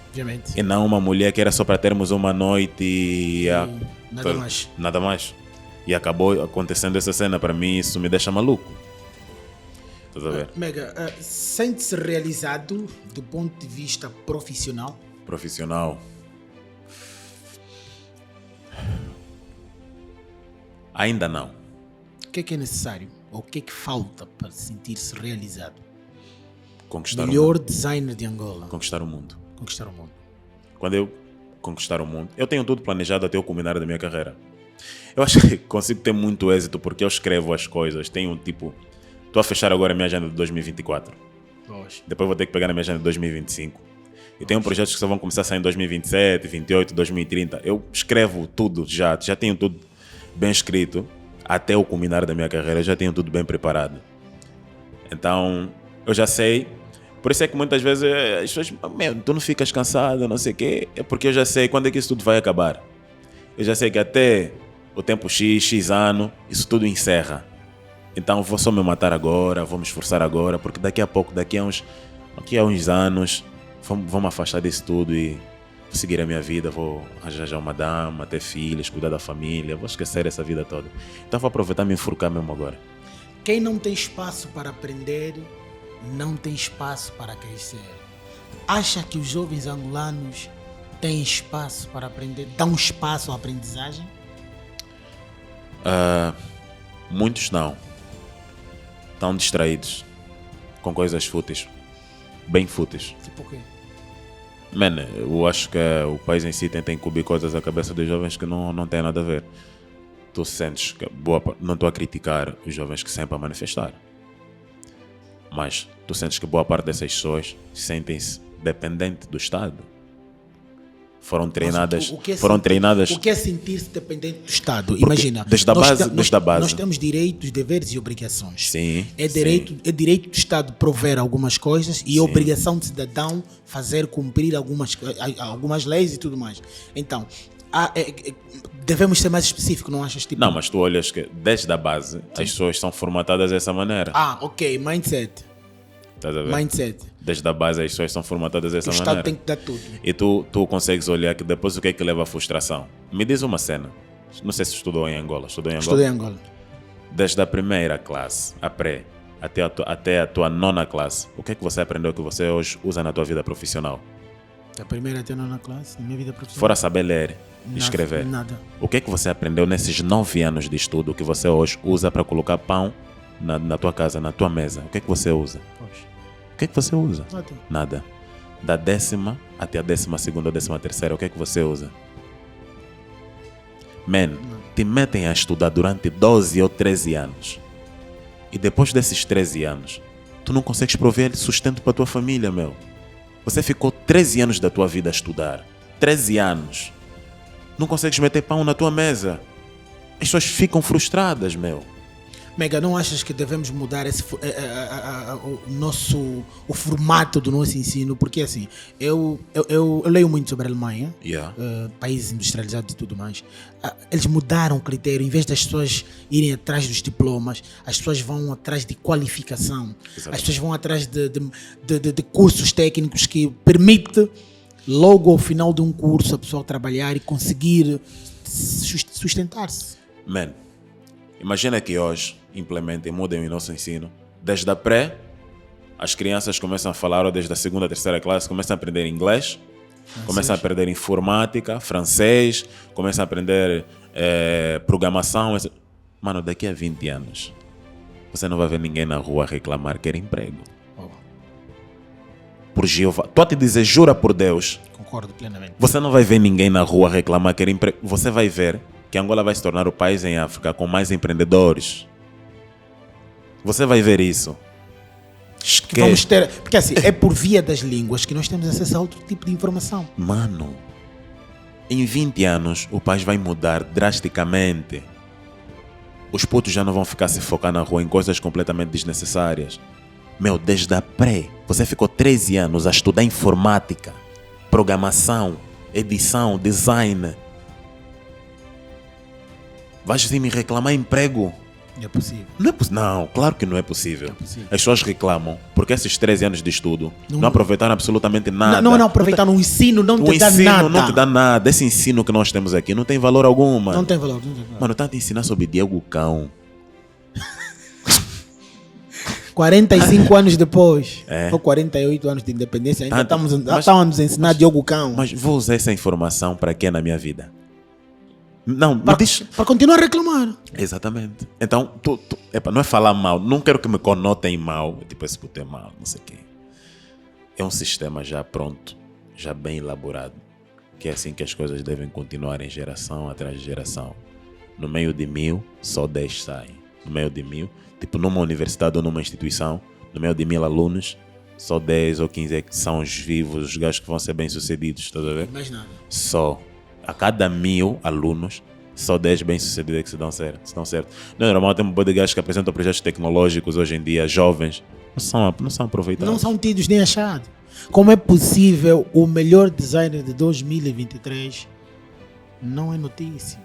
Obviamente. E não uma mulher que era só para termos uma noite e nada mais. E acabou acontecendo essa cena. Para mim isso me deixa maluco. Estás a ver? Mega, sente-se realizado do ponto de vista profissional? Profissional. Ainda não. O que é necessário? Ou o que é que falta para sentir-se realizado? Conquistar Melhor o mundo. designer de Angola. Conquistar o mundo. Conquistar o mundo. Quando eu conquistar o mundo, eu tenho tudo planejado até o culminar da minha carreira. Eu acho que consigo ter muito êxito porque eu escrevo as coisas. Tenho tipo... Estou a fechar agora a minha agenda de 2024. Pois. Depois vou ter que pegar na minha agenda de 2025. E tenho projetos que só vão começar a sair em 2027, 2028, 2030. Eu escrevo tudo já tenho tudo bem escrito. Até o culminar da minha carreira, eu já tenho tudo bem preparado. Então, eu já sei. Por isso é que muitas vezes as pessoas, tu não ficas cansado, não sei o quê. É porque eu já sei quando é que isso tudo vai acabar. Eu já sei que até o tempo X ano, isso tudo encerra. Então, vou só me matar agora, vou me esforçar agora, porque daqui a pouco, daqui a uns anos, vou me afastar disso tudo e vou seguir a minha vida, vou arranjar uma dama, ter filhos, cuidar da família, vou esquecer essa vida toda. Então vou aproveitar e me enforcar mesmo agora. Quem não tem espaço para aprender, não tem espaço para crescer. Acha que os jovens angolanos têm espaço para aprender? Dão espaço à aprendizagem? Muitos não. Estão distraídos com coisas fúteis. Bem fúteis. Tipo o quê? Mano, eu acho que o país em si tenta incumbir coisas à cabeça dos jovens que não tem nada a ver. Tu sentes que não estou a criticar os jovens que sempre a manifestar, mas tu sentes que boa parte dessas pessoas sentem-se dependentes do Estado. Foram treinadas. O que é sentir-se dependente do Estado? Imagina. Desde a base. Nós temos direitos, deveres e obrigações. Sim. É direito do Estado prover algumas coisas e é obrigação do cidadão fazer cumprir algumas leis e tudo mais. Então, devemos ser mais específicos, não achas? Tipo... Não, mas tu olhas que desde a base as pessoas são formatadas dessa maneira. Ok. Mindset. Estás a ver? Mindset. Desde a base as pessoas são formatadas dessa maneira. O Estado tem que dar tudo. E tu consegues olhar que depois o que é que leva à frustração. Me diz uma cena. Não sei se estudou em Angola. Estudei em Angola. Desde a primeira classe, a pré, até a tua nona classe, o que é que você aprendeu que você hoje usa na tua vida profissional? Da primeira até a nona classe, na minha vida profissional. Fora saber ler e escrever. Nada. O que é que você aprendeu nesses 9 anos de estudo que você hoje usa para colocar pão na tua casa, na tua mesa? O que é que você usa? Poxa. O que é que você usa? Nada. Da 10ª até a 12ª ou 13ª, o que é que você usa? Te metem a estudar durante 12 ou 13 anos. E depois desses 13 anos, tu não consegues prover sustento para tua família, meu. Você ficou 13 anos da tua vida a estudar. 13 anos. Não consegues meter pão na tua mesa. As pessoas ficam frustradas, meu. Mega, não achas que devemos mudar o formato do nosso ensino? Porque assim, eu leio muito sobre a Alemanha, países industrializados e tudo mais. Eles mudaram o critério. Em vez das pessoas irem atrás dos diplomas, as pessoas vão atrás de qualificação. Exatamente. As pessoas vão atrás de cursos técnicos que permitem, logo ao final de um curso, a pessoa trabalhar e conseguir sustentar-se. Imagina que hoje implementem, mudem o nosso ensino. Desde a pré, as crianças começam a falar, ou desde a 2ª, 3ª classe, começam a aprender inglês, começam a aprender informática, francês, começam a aprender programação. Mano, daqui a 20 anos, você não vai ver ninguém na rua reclamar que quer emprego. Por Jeová. Estou a te dizer, jura por Deus. Concordo plenamente. Você não vai ver ninguém na rua reclamar que quer emprego. Você vai ver que Angola vai se tornar o país em África com mais empreendedores. Você vai ver isso. Vamos ter, porque assim, é por via das línguas que nós temos acesso a outro tipo de informação. Mano, em 20 anos o país vai mudar drasticamente. Os putos já não vão ficar se focar na rua em coisas completamente desnecessárias. Meu, desde a pré, você ficou 13 anos a estudar informática, programação, edição, design. Vais vir me reclamar emprego? Não é possível. Não, claro que não é possível. É possível. As pessoas reclamam porque esses 13 anos de estudo não aproveitaram absolutamente nada. Não aproveitaram o ensino, não te dá nada. Não te dá nada. Esse ensino que nós temos aqui não tem valor algum, mano. Não tem valor. Mano, tá a te ensinar sobre Diego Cão. 45 anos depois, ou 48 anos de independência, ainda estamos a ensinar Diogo Cão. Mas vou usar essa informação para quê na minha vida? Não, para continuar a reclamar. Exatamente. Então, não é falar mal, não quero que me conotem mal, tipo esse puto é mal, não sei o quê. É um sistema já pronto, já bem elaborado, que é assim que as coisas devem continuar em geração atrás de geração. No meio de 1000, só 10 saem. No meio de 1000, tipo numa universidade ou numa instituição, no meio de 1000 alunos, só 10 ou 15 é que são os vivos, os gajos que vão ser bem-sucedidos, estás a ver? Mais nada. Só. A cada 1000 alunos, só 10 bem-sucedidos é que se dão certo. Não é normal, tem um bode de gajos que apresentam projetos tecnológicos hoje em dia, jovens, não são aproveitados. Não são tidos nem achados. Como é possível o melhor designer de 2023 não é notícia?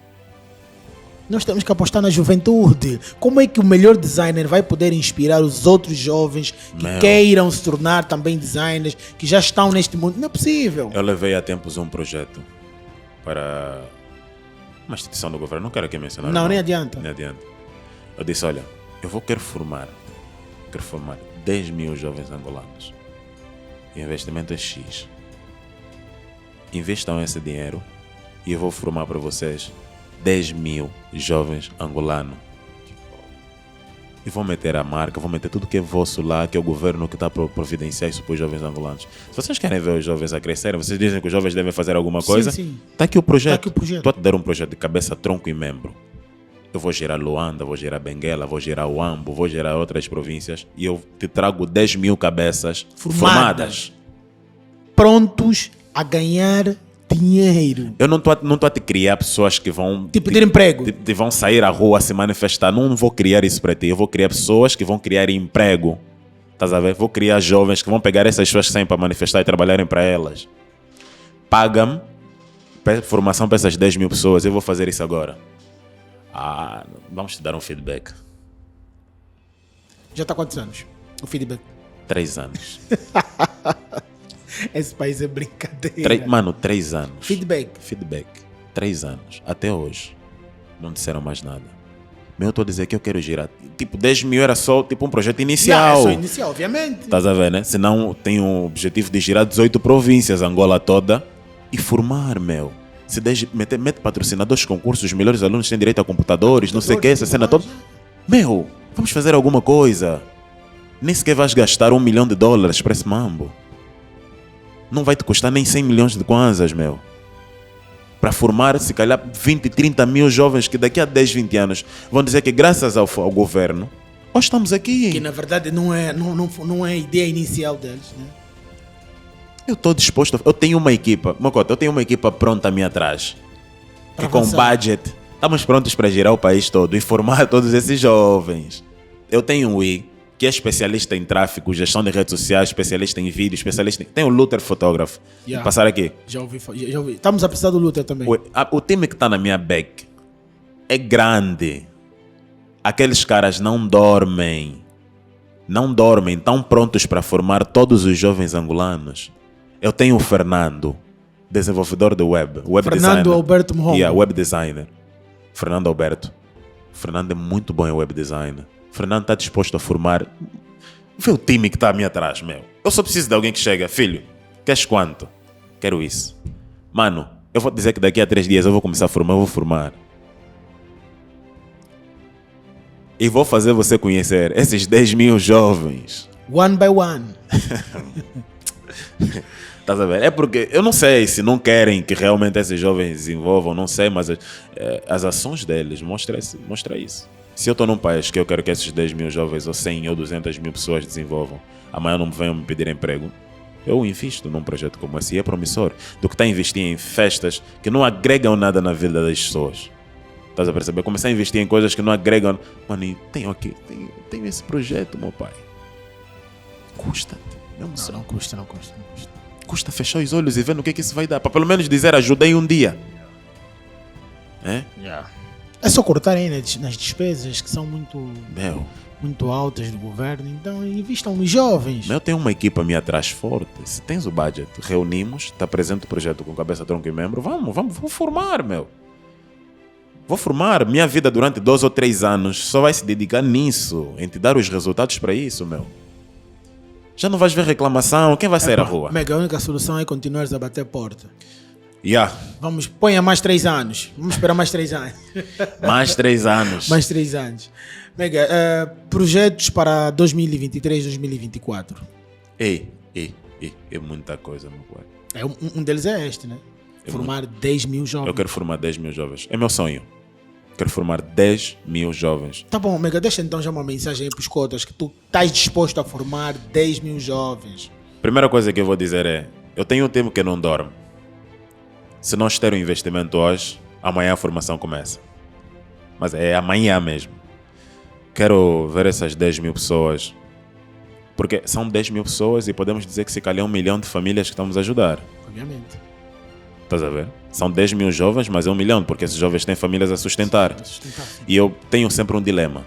Nós temos que apostar na juventude. Como é que o melhor designer vai poder inspirar os outros jovens que queiram se tornar também designers, que já estão neste mundo? Não é possível. Eu levei há tempos um projeto para uma instituição do governo, não quero aqui mencionar. Não, nem adianta. Nem adianta. Eu disse, olha, quero formar 10 mil jovens angolanos. O investimento é X. Investam esse dinheiro e eu vou formar para vocês 10 mil jovens angolanos. E vou meter a marca, vou meter tudo que é vosso lá, que é o governo que está a providenciar isso para os jovens angolanos. Se vocês querem ver os jovens a crescerem, vocês dizem que os jovens devem fazer alguma coisa, está aqui o projeto. Estou a te dar um projeto de cabeça, tronco e membro. Eu vou gerar Luanda, vou gerar Benguela, vou gerar Uambo, vou gerar outras províncias e eu te trago 10 mil cabeças formadas. Prontos a ganhar dinheiro. Eu não estou a te criar pessoas que vão... Te pedir emprego. Vão sair à rua a se manifestar. Não vou criar isso para ti. Eu vou criar pessoas que vão criar emprego. Estás a ver? Vou criar jovens que vão pegar essas pessoas que saem para manifestar e trabalharem para elas. Paga-me formação para essas 10 mil pessoas. Eu vou fazer isso agora. Vamos te dar um feedback. Já está há quantos anos? O feedback? 3 anos. Esse país é brincadeira. Mano, 3 anos. Feedback. 3 anos. Até hoje. Não disseram mais nada. Eu estou a dizer que eu quero girar. Tipo, 10 mil era só tipo um projeto inicial. Não, é só inicial, obviamente. Estás a ver, né? Senão tem o objetivo de girar 18 províncias, Angola toda. E formar, meu. Se mete patrocinadores, concursos, os melhores alunos têm direito a computadores, não sei o que, essa cena toda. Meu, vamos fazer alguma coisa. Nem sequer vais gastar $1 milhão para esse mambo. Não vai te custar nem 100 milhões de kwanzas, meu. Para formar, se calhar, 20, 30 mil jovens que daqui a 10, 20 anos vão dizer que graças ao governo, nós estamos aqui. Que na verdade não é a ideia inicial deles, né? Eu estou disposto, eu tenho uma equipa, Mocota, eu tenho uma equipa pronta a mim atrás. Que com budget, estamos prontos para girar o país todo e formar todos esses jovens. Eu tenho um I, que é especialista em tráfego, gestão de redes sociais, especialista em vídeo, Tem o Luther fotógrafo. Vou passar aqui. Já ouvi. Estamos a precisar do Luther também. O time que está na minha back é grande. Aqueles caras não dormem. Estão prontos para formar todos os jovens angolanos. Eu tenho o Fernando, desenvolvedor de web Fernando designer. Alberto Mohombo. Web designer. Fernando Alberto. Fernando é muito bom em web designer. Fernando está disposto a formar. Vê o time que está a mim atrás, meu. Eu só preciso de alguém que chega. Filho, queres quanto? Quero isso. Mano, eu vou te dizer que daqui a 3 dias eu vou começar a formar. Eu vou formar. E vou fazer você conhecer esses 10 mil jovens. One by one. Estás a ver? É porque eu não sei se não querem que realmente esses jovens desenvolvam, não sei, mas as ações deles mostram isso. Se eu estou num país que eu quero que esses 10 mil jovens, ou 100 ou 200 mil pessoas desenvolvam, amanhã não venham me pedir emprego, eu invisto num projeto como esse e é promissor. Do que está a investir em festas que não agregam nada na vida das pessoas. Estás a perceber? Começar a investir em coisas que não agregam. Mano, tenho esse projeto, meu pai. Custa. Não custa. Custa fechar os olhos e ver no que isso vai dar. Para pelo menos dizer, ajudei um dia. É só cortarem nas despesas que são muito altas do governo. Então investam nos jovens. Eu tenho uma equipa a minha atrás forte. Se tens o budget, reunimos, está presente o projeto com cabeça, tronco e membro. Vou formar, meu. Vou formar. Minha vida durante 2 ou 3 anos só vai se dedicar nisso. Em te dar os resultados para isso, meu. Já não vais ver reclamação. Quem vai sair à rua? Mega, a única solução é continuares a bater porta. Ponha mais 3 anos. Vamos esperar mais 3 anos. Mais 3 anos. Mais 3 anos. Mega, projetos para 2023, 2024. É muita coisa, meu pai. Um deles é este, né? Formar 10 mil jovens. Eu quero formar 10 mil jovens. É meu sonho. Quero formar 10 mil jovens. Tá bom, Mega, deixa então já uma mensagem aí para os cotas que tu estás disposto a formar 10 mil jovens. Primeira coisa que eu vou dizer é, eu tenho um tempo que não dorme. Se nós termos um investimento hoje, amanhã a formação começa. Mas é amanhã mesmo. Quero ver essas 10 mil pessoas. Porque são 10 mil pessoas e podemos dizer que se calhar 1 milhão de famílias que estamos a ajudar. Obviamente. Estás a ver? São 10 mil jovens, mas é 1 milhão, porque esses jovens têm famílias a sustentar. E eu tenho sempre um dilema.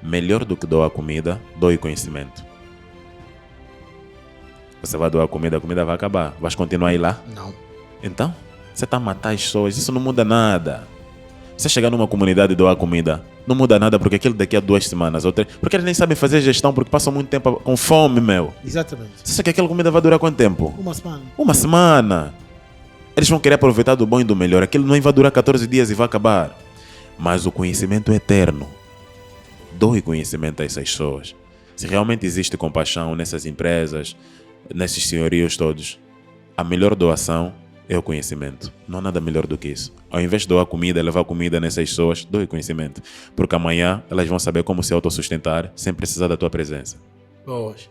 Melhor do que doar comida, doe conhecimento. Você vai doar comida, a comida vai acabar. Vais continuar a ir lá? Não. Então, você está a matar as pessoas, isso não muda nada. Você chegar numa comunidade e doar comida, não muda nada, porque aquilo daqui a 2 semanas ou 3, porque eles nem sabem fazer gestão, porque passam muito tempo com fome, meu. Exatamente. Você acha que aquela comida vai durar quanto tempo? 1 semana. 1 semana. Eles vão querer aproveitar do bom e do melhor. Aquilo não vai durar 14 dias e vai acabar. Mas o conhecimento é eterno. Doe conhecimento a essas pessoas. Se realmente existe compaixão nessas empresas, nesses senhorios todos, a melhor doação é o conhecimento. Não há nada melhor do que isso. Ao invés de doar comida, levar comida nessas pessoas, doe conhecimento. Porque amanhã elas vão saber como se autossustentar sem precisar da tua presença. Boas.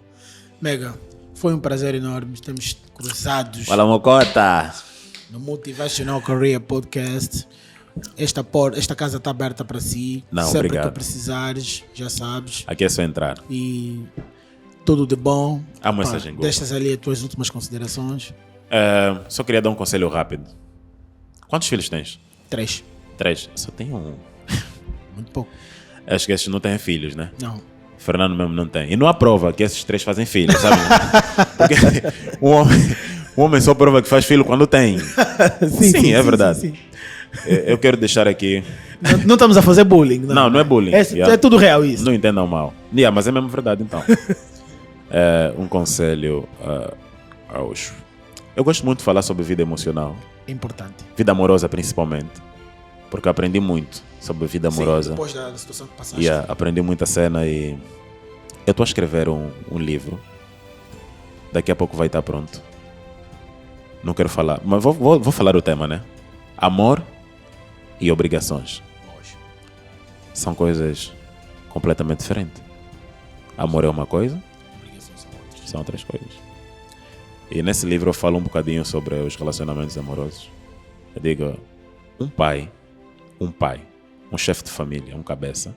Mega, foi um prazer enorme. Estamos cruzados Fala, Mocota! no Motivational Career Podcast. Esta casa está aberta para si. Não, Sempre obrigado. que precisares, já sabes. Aqui é só entrar. E tudo de bom. Há uma mensagem boa. Deixas ali as tuas últimas considerações. Só queria dar um conselho rápido. Quantos filhos tens? 3. 3. Só tenho um. Muito pouco. Acho que esses não têm filhos, né? Não. Fernando mesmo não tem. E não há prova que esses 3 fazem filhos, sabe? Porque um homem só prova que faz filho quando tem. Sim, é verdade. sim. Eu quero deixar aqui... Não estamos a fazer bullying. Não é bullying. É tudo real isso. Não entendam mal. Mas é mesmo verdade, então. Um conselho aos... Eu gosto muito de falar sobre vida emocional. É importante. Vida amorosa, principalmente. Porque eu aprendi muito sobre vida amorosa. Sim, depois da situação que passaste. Aprendi muita cena e... Eu estou a escrever um livro. Daqui a pouco vai estar pronto. Não quero falar, mas vou falar o tema, né? Amor e obrigações. São coisas completamente diferentes. Amor é uma coisa, são outras coisas. E nesse livro eu falo um bocadinho sobre os relacionamentos amorosos. Eu digo, um pai, um chefe de família, um cabeça,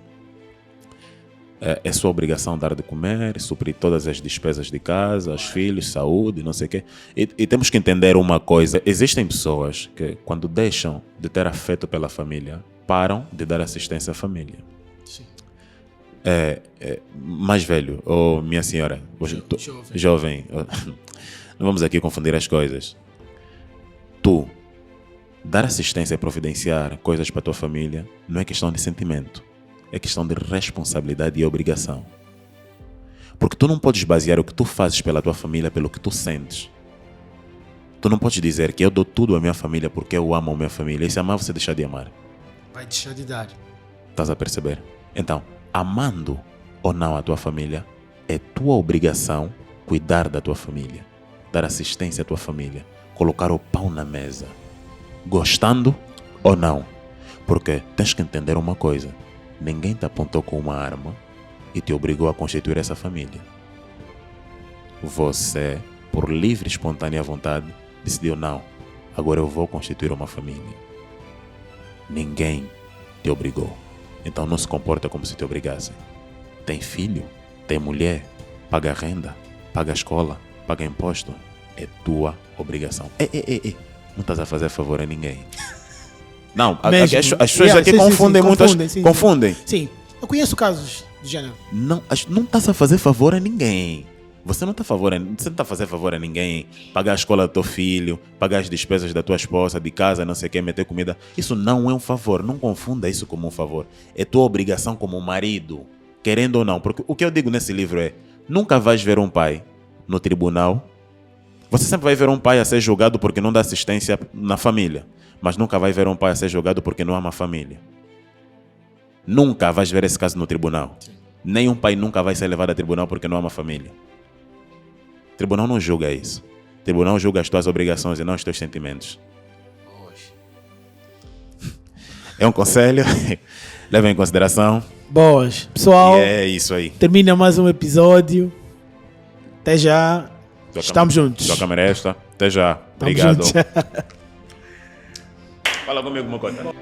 é sua obrigação dar de comer, suprir todas as despesas de casa, os filhos, saúde, não sei o quê. E temos que entender uma coisa. Existem pessoas que, quando deixam de ter afeto pela família, param de dar assistência à família. Sim. Mais velho, ou minha senhora, jovem. Não vamos aqui confundir as coisas. Tu, dar assistência e providenciar coisas para a tua família não é questão de sentimento. É questão de responsabilidade e obrigação. Porque tu não podes basear o que tu fazes pela tua família pelo que tu sentes. Tu não podes dizer que eu dou tudo à minha família porque eu amo a minha família. E se amar, você deixar de amar. Vai deixar de dar. Estás a perceber? Então, amando ou não a tua família, é tua obrigação cuidar da tua família. Dar assistência à tua família. Colocar o pão na mesa. Gostando ou não. Porque tens que entender uma coisa. Ninguém te apontou com uma arma e te obrigou a constituir essa família. Você, por livre e espontânea vontade, decidiu não, agora eu vou constituir uma família. Ninguém te obrigou. Então não se comporta como se te obrigassem. Tem filho, tem mulher, paga renda, paga escola, paga imposto. É tua obrigação. Não estás a fazer favor a ninguém. Não, as pessoas aqui confundem muito. Confundem. Sim, eu conheço casos do gênero. Não estás a fazer favor a ninguém. Você não está a fazer favor a ninguém. Pagar a escola do teu filho, pagar as despesas da tua esposa, de casa, não sei o que, meter comida. Isso não é um favor. Não confunda isso como um favor. É tua obrigação como marido, querendo ou não. Porque o que eu digo nesse livro é: nunca vais ver um pai no tribunal. Você sempre vai ver um pai a ser julgado porque não dá assistência na família. Mas nunca vai ver um pai a ser julgado porque não ama a família. Nunca vais ver esse caso no tribunal. Sim. Nem um pai nunca vai ser levado a tribunal porque não ama a família. O tribunal não julga isso. O tribunal julga as tuas obrigações e não os teus sentimentos. É um conselho. Levem em consideração. Boas. Pessoal, e é isso aí. Termina mais um episódio. Até já. Estamos juntos. Tua câmera é esta. Até já. Estamos Obrigado. Juntos. Fala comigo uma coisa.